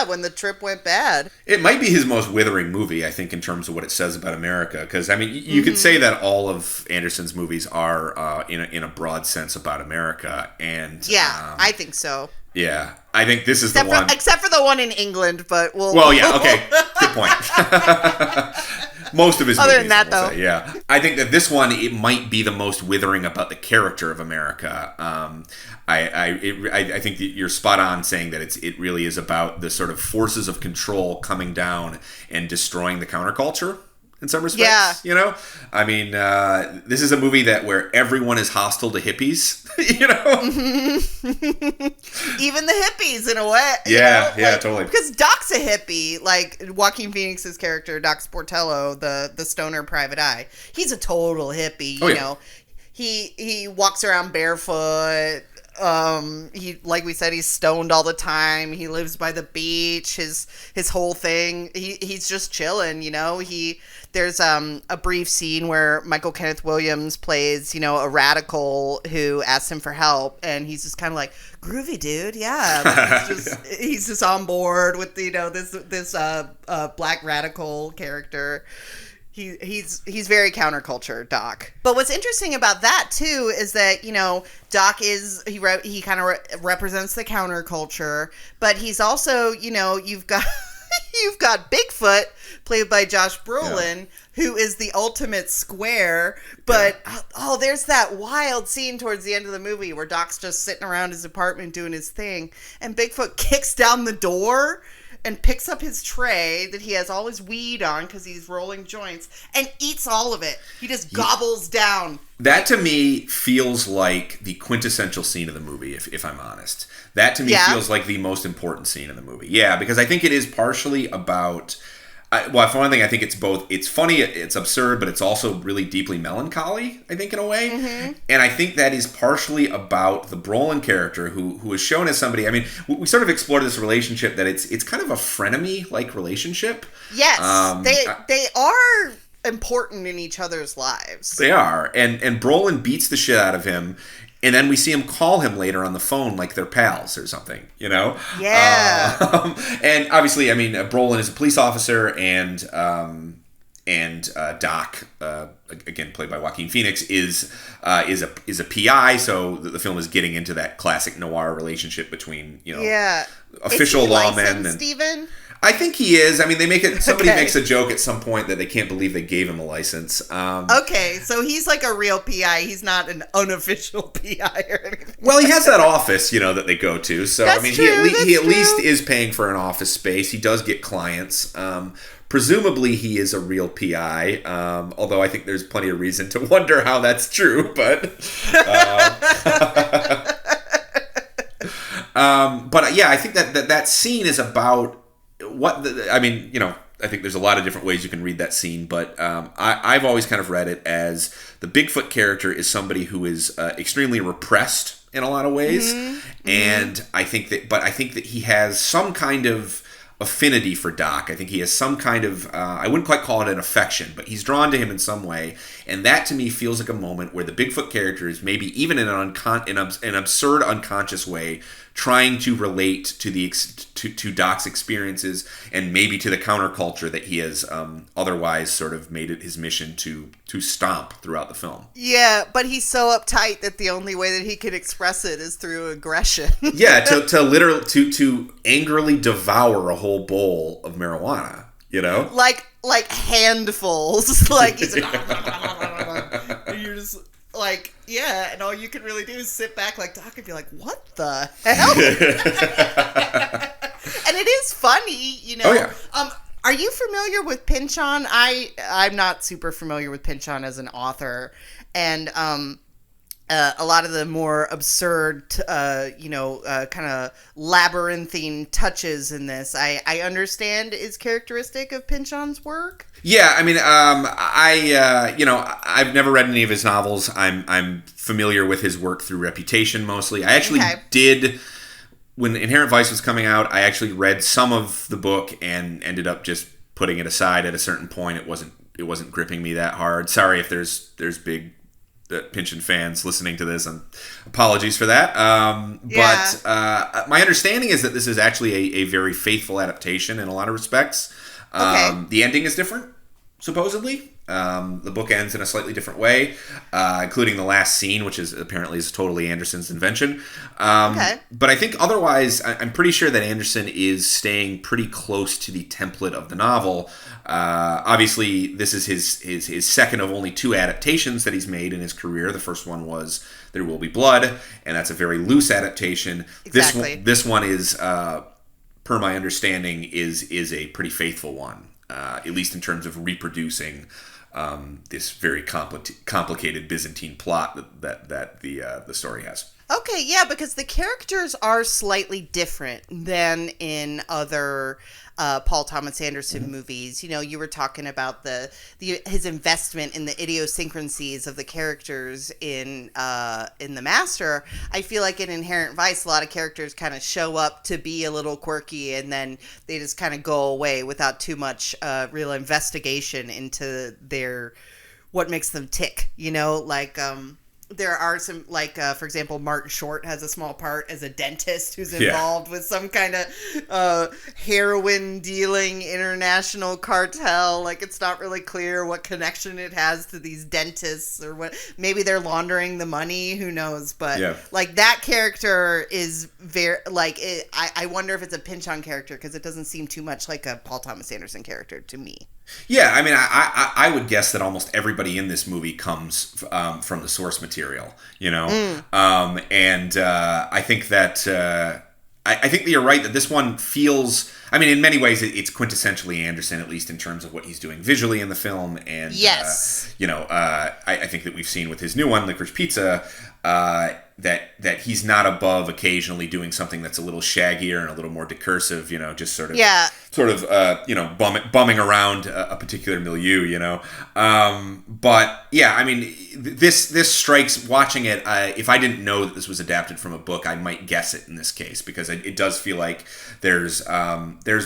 when the trip went bad. It might be his most withering movie, I think, in terms of what it says about America. Because, I mean, you could say that all of Anderson's movies are, in a broad sense, about America. And I think so. Yeah, I think this is the one. Except for the one in England, but Well, yeah, okay. Good point. Most of his movies. Other than that, though. Yeah. I think that this one, it might be the most withering about the character of America. I think that you're spot on saying that it really is about the sort of forces of control coming down and destroying the counterculture. In some respects, I mean, this is a movie where everyone is hostile to hippies, Even the hippies, in a way. Totally. Because Doc's a hippie, like Joaquin Phoenix's character, Doc Sportello, the stoner private eye. He's a total hippie, you know. He walks around barefoot. Like we said, he's stoned all the time. He lives by the beach. His whole thing, he's just chilling, There's a brief scene where Michael Kenneth Williams plays, a radical who asks him for help, and he's just kind of like, groovy, dude, yeah. Like, he's just on board with this black radical character. He's very counterculture, Doc. But what's interesting about that too is that Doc he kind of represents the counterculture, but he's also you've got Bigfoot played by Josh Brolin, who is the ultimate square. But there's that wild scene towards the end of the movie where Doc's just sitting around his apartment doing his thing, and Bigfoot kicks down the door. and picks up his tray that he has all his weed on because he's rolling joints and eats all of it. He just gobbles down. That to me feels like the quintessential scene of the movie, if I'm honest. That to me feels like the most important scene in the movie. Yeah, because I think it is partially about... well, for one thing, I think it's both. It's funny, it's absurd, but it's also really deeply melancholy, I think, in a way. Mm-hmm. And I think that is partially about the Brolin character, who is shown as somebody... I mean, we sort of explored this relationship that it's kind of a frenemy-like relationship. Yes, they are important in each other's lives. They are. And Brolin beats the shit out of him. And then we see him call him later on the phone like they're pals or something, you know? Yeah. And obviously, I mean, Brolin is a police officer, and Doc, again played by Joaquin Phoenix, is a PI. So the film is getting into that classic noir relationship between official lawmen and Steven? I think he is. I mean, they make it. Somebody makes a joke at some point that they can't believe they gave him a license. Okay, so he's like a real PI. He's not an unofficial PI or anything. Well, he has that office, that they go to. So That's I mean, true, he at least is paying for an office space. He does get clients. Presumably, he is a real PI. Although I think there's plenty of reason to wonder how that's true. But yeah, I think that scene is about. I think there's a lot of different ways you can read that scene, but I've always kind of read it as the Bigfoot character is somebody who is extremely repressed in a lot of ways, and I think that he has some kind of affinity for Doc. I think he has some kind of, I wouldn't quite call it an affection, but he's drawn to him in some way, and that to me feels like a moment where the Bigfoot character is maybe even in an absurd unconscious way trying to relate to Doc's experiences and maybe to the counterculture that he has otherwise sort of made it his mission to stomp throughout the film. Yeah, but he's so uptight that the only way that he can express it is through aggression. Yeah, to literally to angrily devour a whole bowl of marijuana, like handfuls. Like he's like, and you're just like, yeah, and all you can really do is sit back like Doc and be like, what the hell? And it is funny, Oh, yeah. Are you familiar with Pynchon? I'm not super familiar with Pynchon as an author, and a lot of the more absurd, kind of labyrinthine touches in this, I understand is characteristic of Pynchon's work. Yeah, I mean, I've never read any of his novels. I'm familiar with his work through Reputation mostly. I actually did, when Inherent Vice was coming out, I actually read some of the book and ended up just putting it aside at a certain point. It wasn't gripping me that hard. Sorry if there's big Pynchon fans listening to this, and apologies for that. But my understanding is that this is actually a very faithful adaptation in a lot of respects. The ending is different, supposedly. The book ends in a slightly different way, including the last scene, which is apparently totally Anderson's invention. But I think otherwise, I'm pretty sure that Anderson is staying pretty close to the template of the novel. Obviously, this is his second of only two adaptations that he's made in his career. The first one was There Will Be Blood, and that's a very loose adaptation. Exactly. This one is, per my understanding, is a pretty faithful one, at least in terms of reproducing this very complicated Byzantine plot that the story has. Okay, yeah, because the characters are slightly different than in other Paul Thomas Anderson movies. You were talking about his investment in the idiosyncrasies of the characters in The Master. I feel like in Inherent Vice, a lot of characters kind of show up to be a little quirky, and then they just kind of go away without too much real investigation into what makes them tick. There are some, for example, Martin Short has a small part as a dentist who's involved with some kind of heroin dealing international cartel. It's not really clear what connection it has to these dentists, or what. Maybe they're laundering the money. Who knows? But that character is very I wonder if it's a Pynchon character, because it doesn't seem too much like a Paul Thomas Anderson character to me. Yeah, I mean, I would guess that almost everybody in this movie comes from the source material, and I think that I think that you're right that this one feels. I mean, in many ways, it's quintessentially Anderson, at least in terms of what he's doing visually in the film. And yes, I think that we've seen with his new one, Licorice Pizza, that he's not above occasionally doing something that's a little shaggier and a little more decursive. Just sort of bumming around a particular milieu. But yeah, I mean, this strikes watching it. If I didn't know that this was adapted from a book, I might guess it in this case because it does feel like there's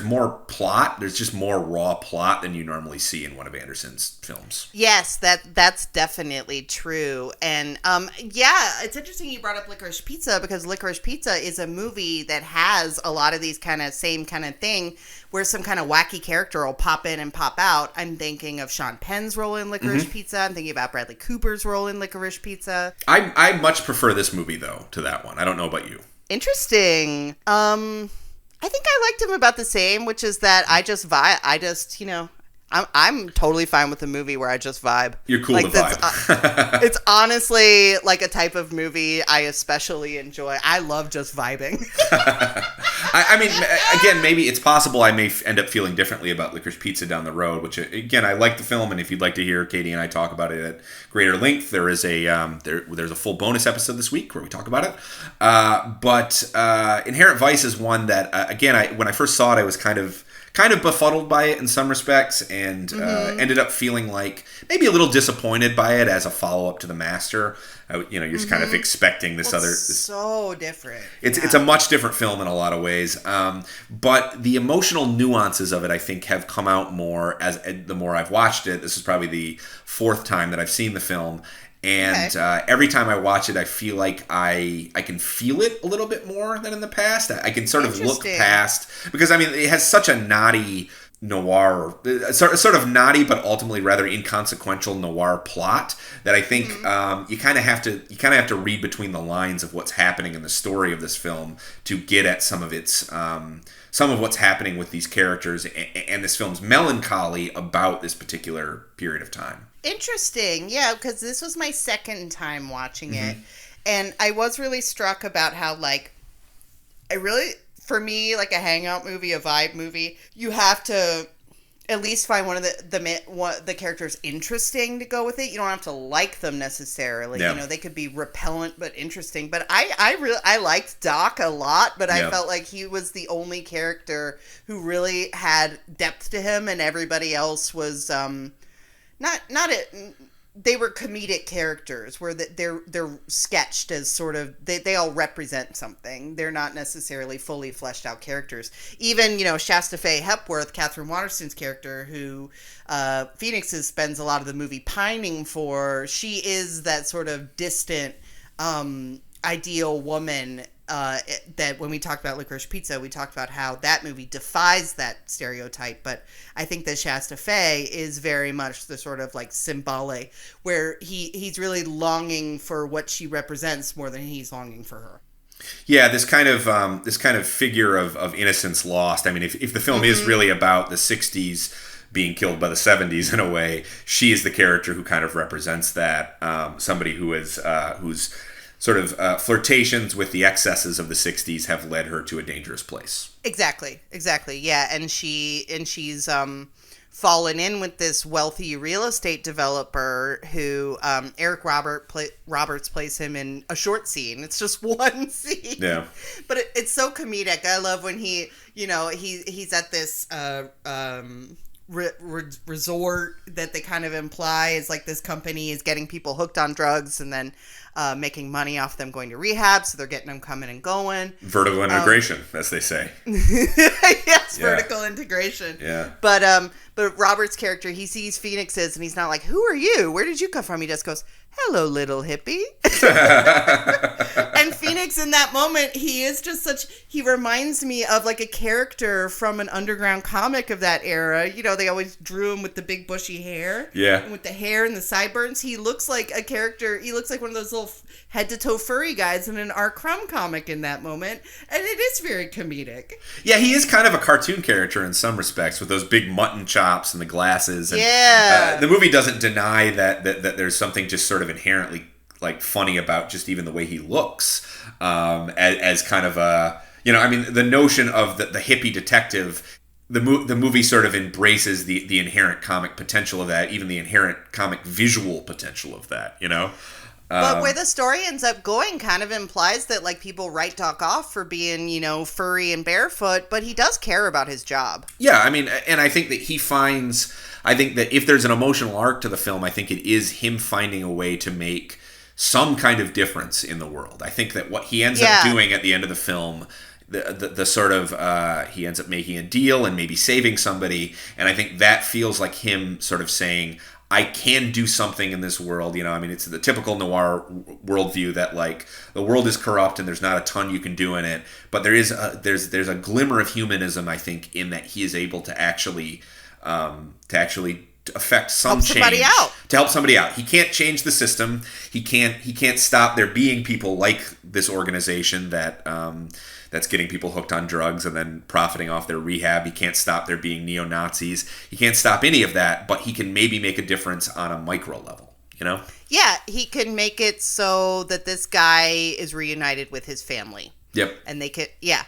more plot. There's just more raw plot than you normally see in one of Anderson's films. Yes, that's definitely true. And it's interesting you brought up Licorice Pizza because Licorice Pizza is a movie that has a lot of these same kind of thing where some kind of wacky character will pop in and pop out. I'm thinking of Sean Penn's role in Licorice Pizza. I'm thinking about Bradley Cooper's role in Licorice Pizza. I much prefer this movie though to that one. I don't know about you. Interesting. I think I liked him about the same, which is that I'm totally fine with a movie where I just vibe. You're cool to vibe. It's honestly like a type of movie I especially enjoy. I love just vibing. I mean, again, maybe it's possible I may end up feeling differently about Licorice Pizza down the road, which, again, I like the film, and if you'd like to hear Katie and I talk about it at greater length, there is there's a full bonus episode this week where we talk about it. But Inherent Vice is one that, again, when I first saw it, I was kind of befuddled by it in some respects and ended up feeling like maybe a little disappointed by it as a follow-up to The Master. You're just kind of expecting this so different. It's a much different film in a lot of ways. But the emotional nuances of it, I think, have come out more as the more I've watched it. This is probably the fourth time that I've seen the film. And every time I watch it, I feel like I can feel it a little bit more than in the past. I can sort of look past, because I mean it has such a naughty noir, sort of naughty but ultimately rather inconsequential noir plot that I think you kind of have to read between the lines of what's happening in the story of this film to get at some of what's happening with these characters and this film's melancholy about this particular period of time. Interesting. Yeah, because this was my second time watching it. And I was really struck about how, for me, like a hangout movie, a vibe movie, you have to at least find one of the characters interesting to go with it. You don't have to like them necessarily. Yeah. They could be repellent but interesting. But I liked Doc a lot, but I felt like he was the only character who really had depth to him, and everybody else was they were comedic characters where they're sketched as sort of they all represent something. They're not necessarily fully fleshed out characters. Even Shasta Faye Hepworth, Catherine Waterston's character, who Phoenix spends a lot of the movie pining for. She is that sort of distant ideal woman. That when we talked about Licorice Pizza, we talked about how that movie defies that stereotype, but I think that Shasta Faye is very much the sort of symbolic, where he's really longing for what she represents more than he's longing for her. Yeah, this kind of figure of innocence lost. I mean, if the film is really about the 60s being killed by the 70s in a way, she is the character who kind of represents that. Somebody who is who's sort of flirtations with the excesses of the 60s have led her to a dangerous place. Exactly. Yeah, and she's fallen in with this wealthy real estate developer who Eric Roberts plays him in a short scene. It's just one scene. Yeah. But it's so comedic. I love when he's at this resort that they kind of imply is this company is getting people hooked on drugs and then making money off them going to rehab, so they're getting them coming and going. Vertical integration, as they say. Yes, vertical integration. Yeah. But Robert's character, he sees Phoenix's and he's not like, "Who are you? Where did you come from?" He just goes, "Hello, little hippie." And Phoenix in that moment, he is just he reminds me of a character from an underground comic of that era. They always drew him with the big bushy hair. Yeah. And with the hair and the sideburns. He looks like a character, he looks like one of those little head to toe furry guys in an R. Crumb comic in that moment. And it is very comedic. Yeah, he is kind of a cartoon character in some respects with those big mutton chops and the glasses. And, the movie doesn't deny that there's something just sort of inherently funny about just even the way he looks, as kind of a You know, I mean, the notion of the hippie detective, the movie sort of embraces the inherent comic potential of that, even the inherent comic visual potential of that, you know? But where the story ends up going kind of implies that, like, people write Doc off for being, furry and barefoot, but he does care about his job. Yeah, I mean, and I think that I think that if there's an emotional arc to the film, I think it is him finding a way to make some kind of difference in the world. I think that what he ends up doing at the end of the film, the sort of, he ends up making a deal and maybe saving somebody, and I think that feels like him sort of saying, I can do something in this world. You know, I mean, it's the typical noir worldview that, like, the world is corrupt and there's not a ton you can do in it. But there's a glimmer of humanism, I think, in that he is able to actually affect some change, to help somebody out. He can't change the system. He can't stop there being people like this organization that's getting people hooked on drugs and then profiting off their rehab. He can't stop there being neo-Nazis. He can't stop any of that, but he can maybe make a difference on a micro level, you know? Yeah, he can make it so that this guy is reunited with his family. Yep. And they could, yeah.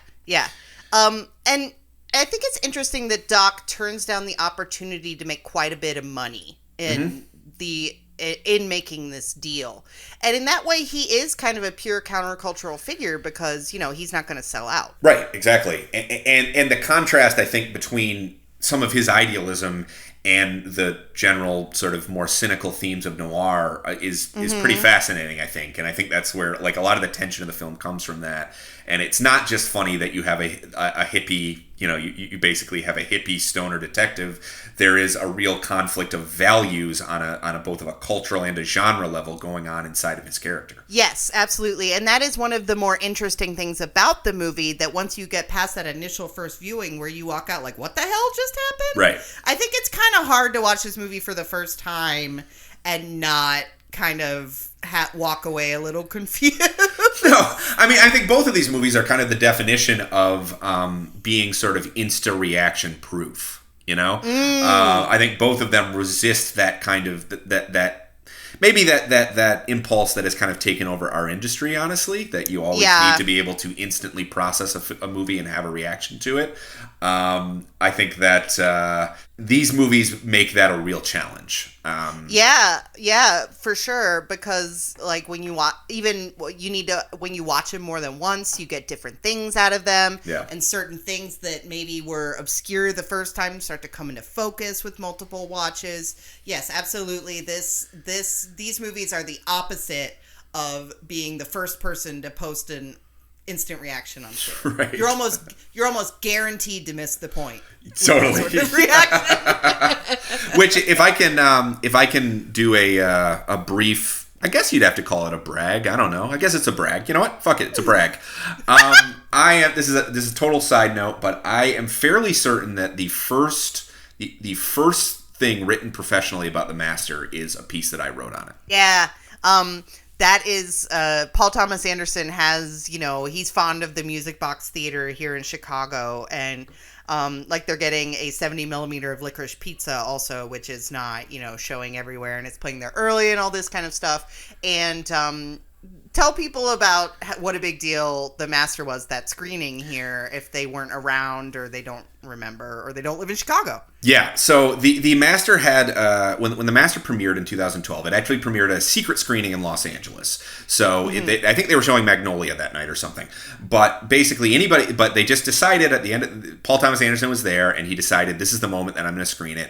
And I think it's interesting that Doc turns down the opportunity to make quite a bit of money in making this deal. And in that way, he is kind of a pure countercultural figure because, he's not going to sell out. Right, exactly. And the contrast, I think, between some of his idealism and the general sort of more cynical themes of noir is pretty fascinating, I think. And I think that's where, like, a lot of the tension of the film comes from that. And it's not just funny that you have a hippie, you basically have a hippie stoner detective. There is a real conflict of values on a both of a cultural and a genre level going on inside of his character. Yes, absolutely. And that is one of the more interesting things about the movie, that once you get past that initial first viewing where you walk out like, what the hell just happened? Right. I think it's kind of hard to watch this movie for the first time and not kind of walk away a little confused. No, I mean, I think both of these movies are kind of the definition of being sort of insta-reaction proof, you know? I think both of them resist that kind of, that impulse that has kind of taken over our industry, honestly, that you always need to be able to instantly process a movie and have a reaction to it. I think that these movies make that a real challenge. Yeah, for sure. Because, like, when you watch, when you watch them more than once, you get different things out of them. Yeah. And certain things that maybe were obscure the first time start to come into focus with multiple watches. Yes, absolutely. These movies are the opposite of being the first person to post an instant reaction on Twitter. Right. You're almost guaranteed to miss the point. Totally. Sort of reaction. Which, if I can do a brief, I guess you'd have to call it a brag. I don't know. I guess it's a brag. You know what? Fuck it. It's a brag. This is a total side note, but I am fairly certain that the first thing written professionally about The Master is a piece that I wrote on it. Yeah. That is, Paul Thomas Anderson has, he's fond of the Music Box Theater here in Chicago, and they're getting a 70 millimeter of Licorice Pizza also, which is not, showing everywhere, and it's playing there early and all this kind of stuff. And tell people about what a big deal The Master was, that screening here, if they weren't around or they don't remember or they don't live in Chicago. Yeah, so the Master had, when The Master premiered in 2012, it actually premiered a secret screening in Los Angeles. So I think they were showing Magnolia that night or something. But basically but they just decided at the end, Paul Thomas Anderson was there, and he decided, this is the moment that I'm going to screen it.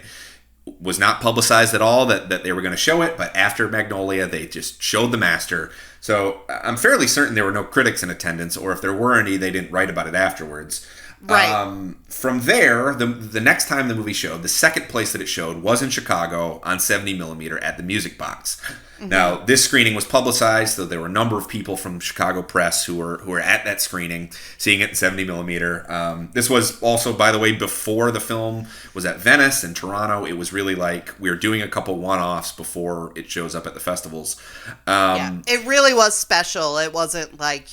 Was not publicized at all that they were going to show it, but after Magnolia, they just showed The Master. So I'm fairly certain there were no critics in attendance, or if there were any, they didn't write about it afterwards. Right. From there, the next time the movie showed, the second place that it showed was in Chicago on 70 millimeter at the Music Box. Mm-hmm. Now, this screening was publicized, so there were a number of people from Chicago press who were at that screening, seeing it in 70 millimeter. This was also, by the way, before the film was at Venice and Toronto. It was really like we were doing a couple one-offs before it shows up at the festivals. It really was special. It wasn't like,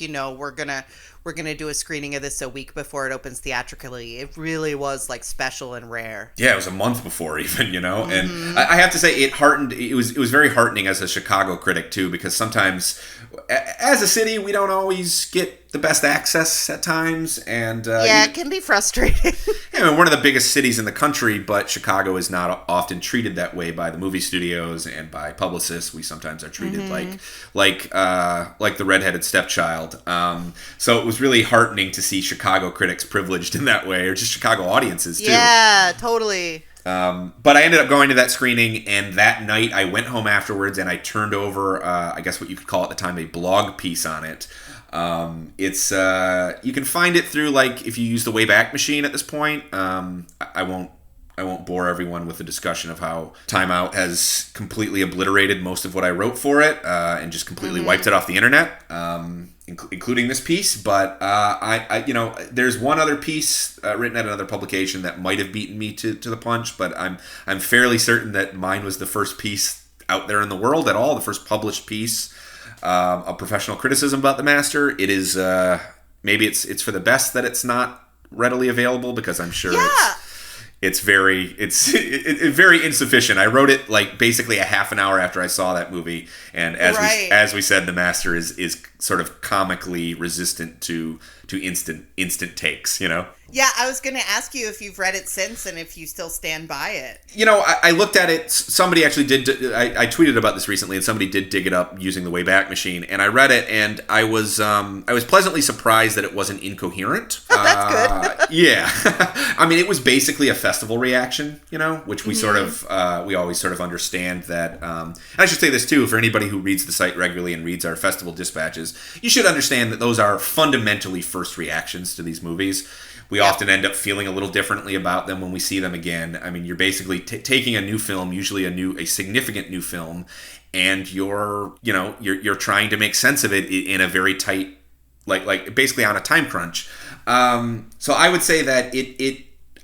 we're gonna do a screening of this a week before it opens theatrically. It really was like special and rare. Yeah, it was a month before even, Mm-hmm. And I have to say it was very heartening as a Chicago critic too, because sometimes as a city we don't always get the best access at times, and it can be frustrating. one of the biggest cities in the country, but Chicago is not often treated that way by the movie studios and by publicists. We sometimes are treated like the redheaded stepchild. So it was really heartening to see Chicago critics privileged in that way, or just Chicago audiences too. Yeah, totally. But I ended up going to that screening, and that night I went home afterwards and I turned over, I guess what you could call at the time, a blog piece on it. It's you can find it through, like, if you use the Wayback Machine at this point. I won't bore everyone with a discussion of how Time Out has completely obliterated most of what I wrote for it, and just completely wiped it off the internet, including this piece. But I there's one other piece written at another publication that might have beaten me to the punch, but I'm fairly certain that mine was the first piece out there in the world at all, the first published piece of professional criticism about the master. It is maybe it's for the best that it's not readily available, because I'm sure it's very insufficient. I wrote it like basically a half an hour after I saw that movie, and as we said, the master is sort of comically resistant to instant takes, you know? Yeah, I was going to ask you if you've read it since and if you still stand by it. You know, I looked at it. Somebody actually did. I tweeted about this recently, and somebody did dig it up using the Wayback Machine. And I read it, and I was pleasantly surprised that it wasn't incoherent. That's good. Yeah, I mean, it was basically a festival reaction, you know, which we sort of we always sort of understand that. And I should say this too, for anybody who reads the site regularly and reads our festival dispatches, you should understand that those are fundamentally first reactions to these movies. We often end up feeling a little differently about them when we see them again. I mean, you're basically taking a new film, usually a significant new film, and you're trying to make sense of it in a very tight, like basically on a time crunch. So I would say that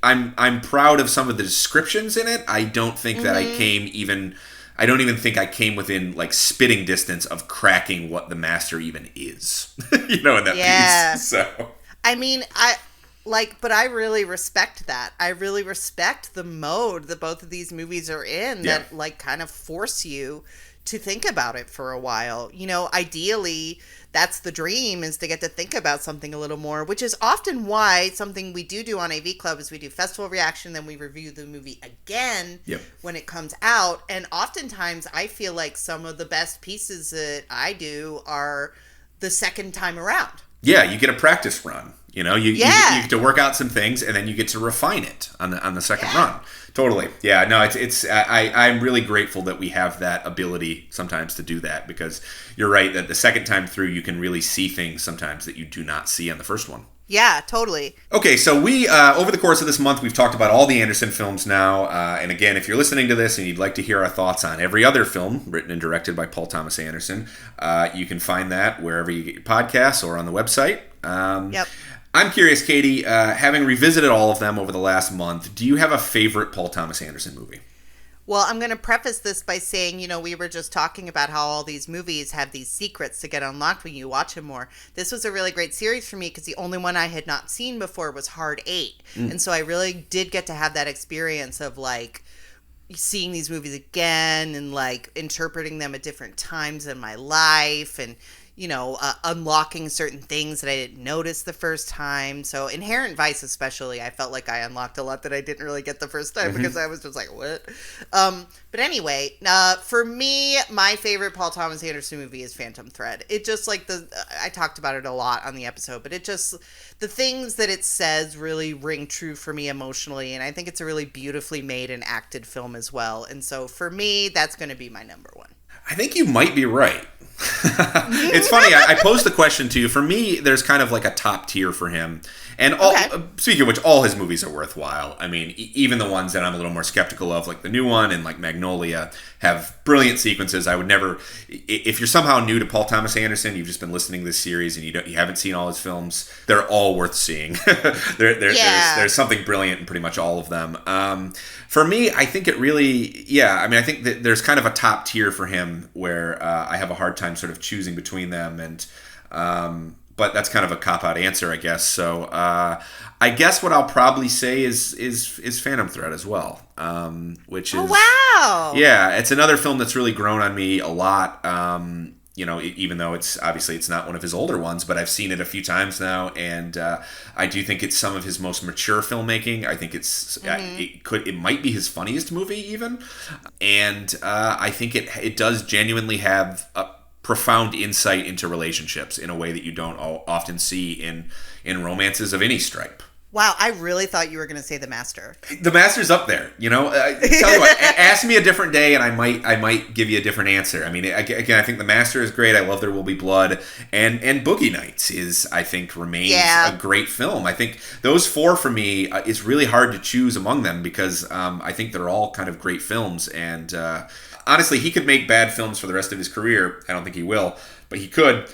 I'm proud of some of the descriptions in it. I don't think that I don't even think I came within like spitting distance of cracking what the master even is, in that piece. So I mean, but I really respect that. I really respect the mode that both of these movies are in that like kind of force you to think about it for a while. You know, ideally, that's the dream, is to get to think about something a little more, which is often why something we do on AV Club is we do festival reaction, then we review the movie again when it comes out. And oftentimes I feel like some of the best pieces that I do are the second time around. Yeah, you get a practice run. You know, you get to work out some things, and then you get to refine it on the second run. Totally. Yeah, no, I'm really grateful that we have that ability sometimes to do that, because you're right that the second time through you can really see things sometimes that you do not see on the first one. Yeah, totally. Okay, so we, over the course of this month, we've talked about all the Anderson films now. And again, if you're listening to this and you'd like to hear our thoughts on every other film written and directed by Paul Thomas Anderson, you can find that wherever you get your podcasts or on the website. I'm curious, Katie, having revisited all of them over the last month, do you have a favorite Paul Thomas Anderson movie? Well, I'm going to preface this by saying, we were just talking about how all these movies have these secrets to get unlocked when you watch them more. This was a really great series for me because the only one I had not seen before was Hard 8. And so I really did get to have that experience of, like, seeing these movies again and, like, interpreting them at different times in my life and, unlocking certain things that I didn't notice the first time. So Inherent Vice especially, I felt like I unlocked a lot that I didn't really get the first time because I was just like, what? But anyway, for me, my favorite Paul Thomas Anderson movie is Phantom Thread. It just like I talked about it a lot on the episode, but the things that it says really ring true for me emotionally. And I think it's a really beautifully made and acted film as well. And so for me, that's going to be my number one. I think you might be right. It's funny, I posed the question to you. For me, there's kind of like a top tier for him. And speaking of which, all his movies are worthwhile. I mean, even the ones that I'm a little more skeptical of, like the new one and like Magnolia, have brilliant sequences. I would never, if you're somehow new to Paul Thomas Anderson, you've just been listening to this series and you haven't seen all his films, they're all worth seeing. There's something brilliant in pretty much all of them. For me, I think it really, I think that there's kind of a top tier for him where I have a hard time sort of choosing between them, and but that's kind of a cop-out answer, I guess. So I guess what I'll probably say is Phantom Thread as well, which is... Oh, wow! Yeah, it's another film that's really grown on me a lot. even though it's not one of his older ones, but I've seen it a few times now, and I do think it's some of his most mature filmmaking. I think it might be his funniest movie even, and I think it does genuinely have a profound insight into relationships in a way that you don't often see in romances of any stripe. Wow, I really thought you were going to say The Master. The Master's up there, Tell you what, ask me a different day, and I might give you a different answer. I mean, again, I think The Master is great. I love There Will Be Blood, and Boogie Nights remains a great film. I think those four for me, it's really hard to choose among them because I think they're all kind of great films. And honestly, he could make bad films for the rest of his career. I don't think he will, but he could,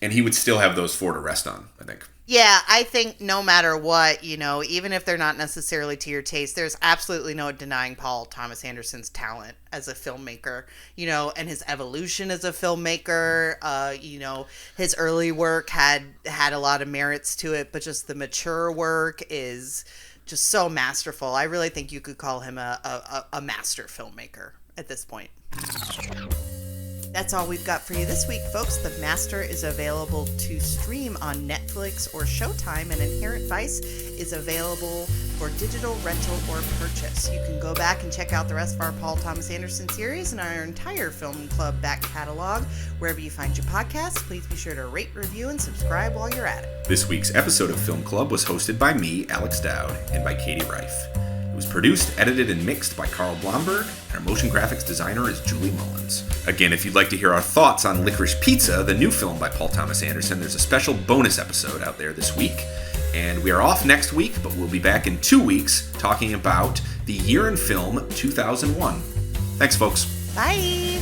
and he would still have those four to rest on, I think. Yeah, I think no matter what, even if they're not necessarily to your taste, there's absolutely no denying Paul Thomas Anderson's talent as a filmmaker, and his evolution as a filmmaker. His early work had a lot of merits to it, but just the mature work is just so masterful. I really think you could call him a master filmmaker at this point. That's all we've got for you this week, folks. The Master is available to stream on Netflix or Showtime, and Inherent Vice is available for digital rental or purchase. You can go back and check out the rest of our Paul Thomas Anderson series and our entire Film Club back catalog. Wherever you find your podcasts, please be sure to rate, review, and subscribe while you're at it. This week's episode of Film Club was hosted by me, Alex Dowd, and by Katie Rife. It was produced, edited, and mixed by Carl Blomberg, and our motion graphics designer is Julie Mullins. Again, if you'd like to hear our thoughts on Licorice Pizza, the new film by Paul Thomas Anderson, there's a special bonus episode out there this week. And we are off next week, but we'll be back in 2 weeks talking about the year in film 2001. Thanks, folks. Bye.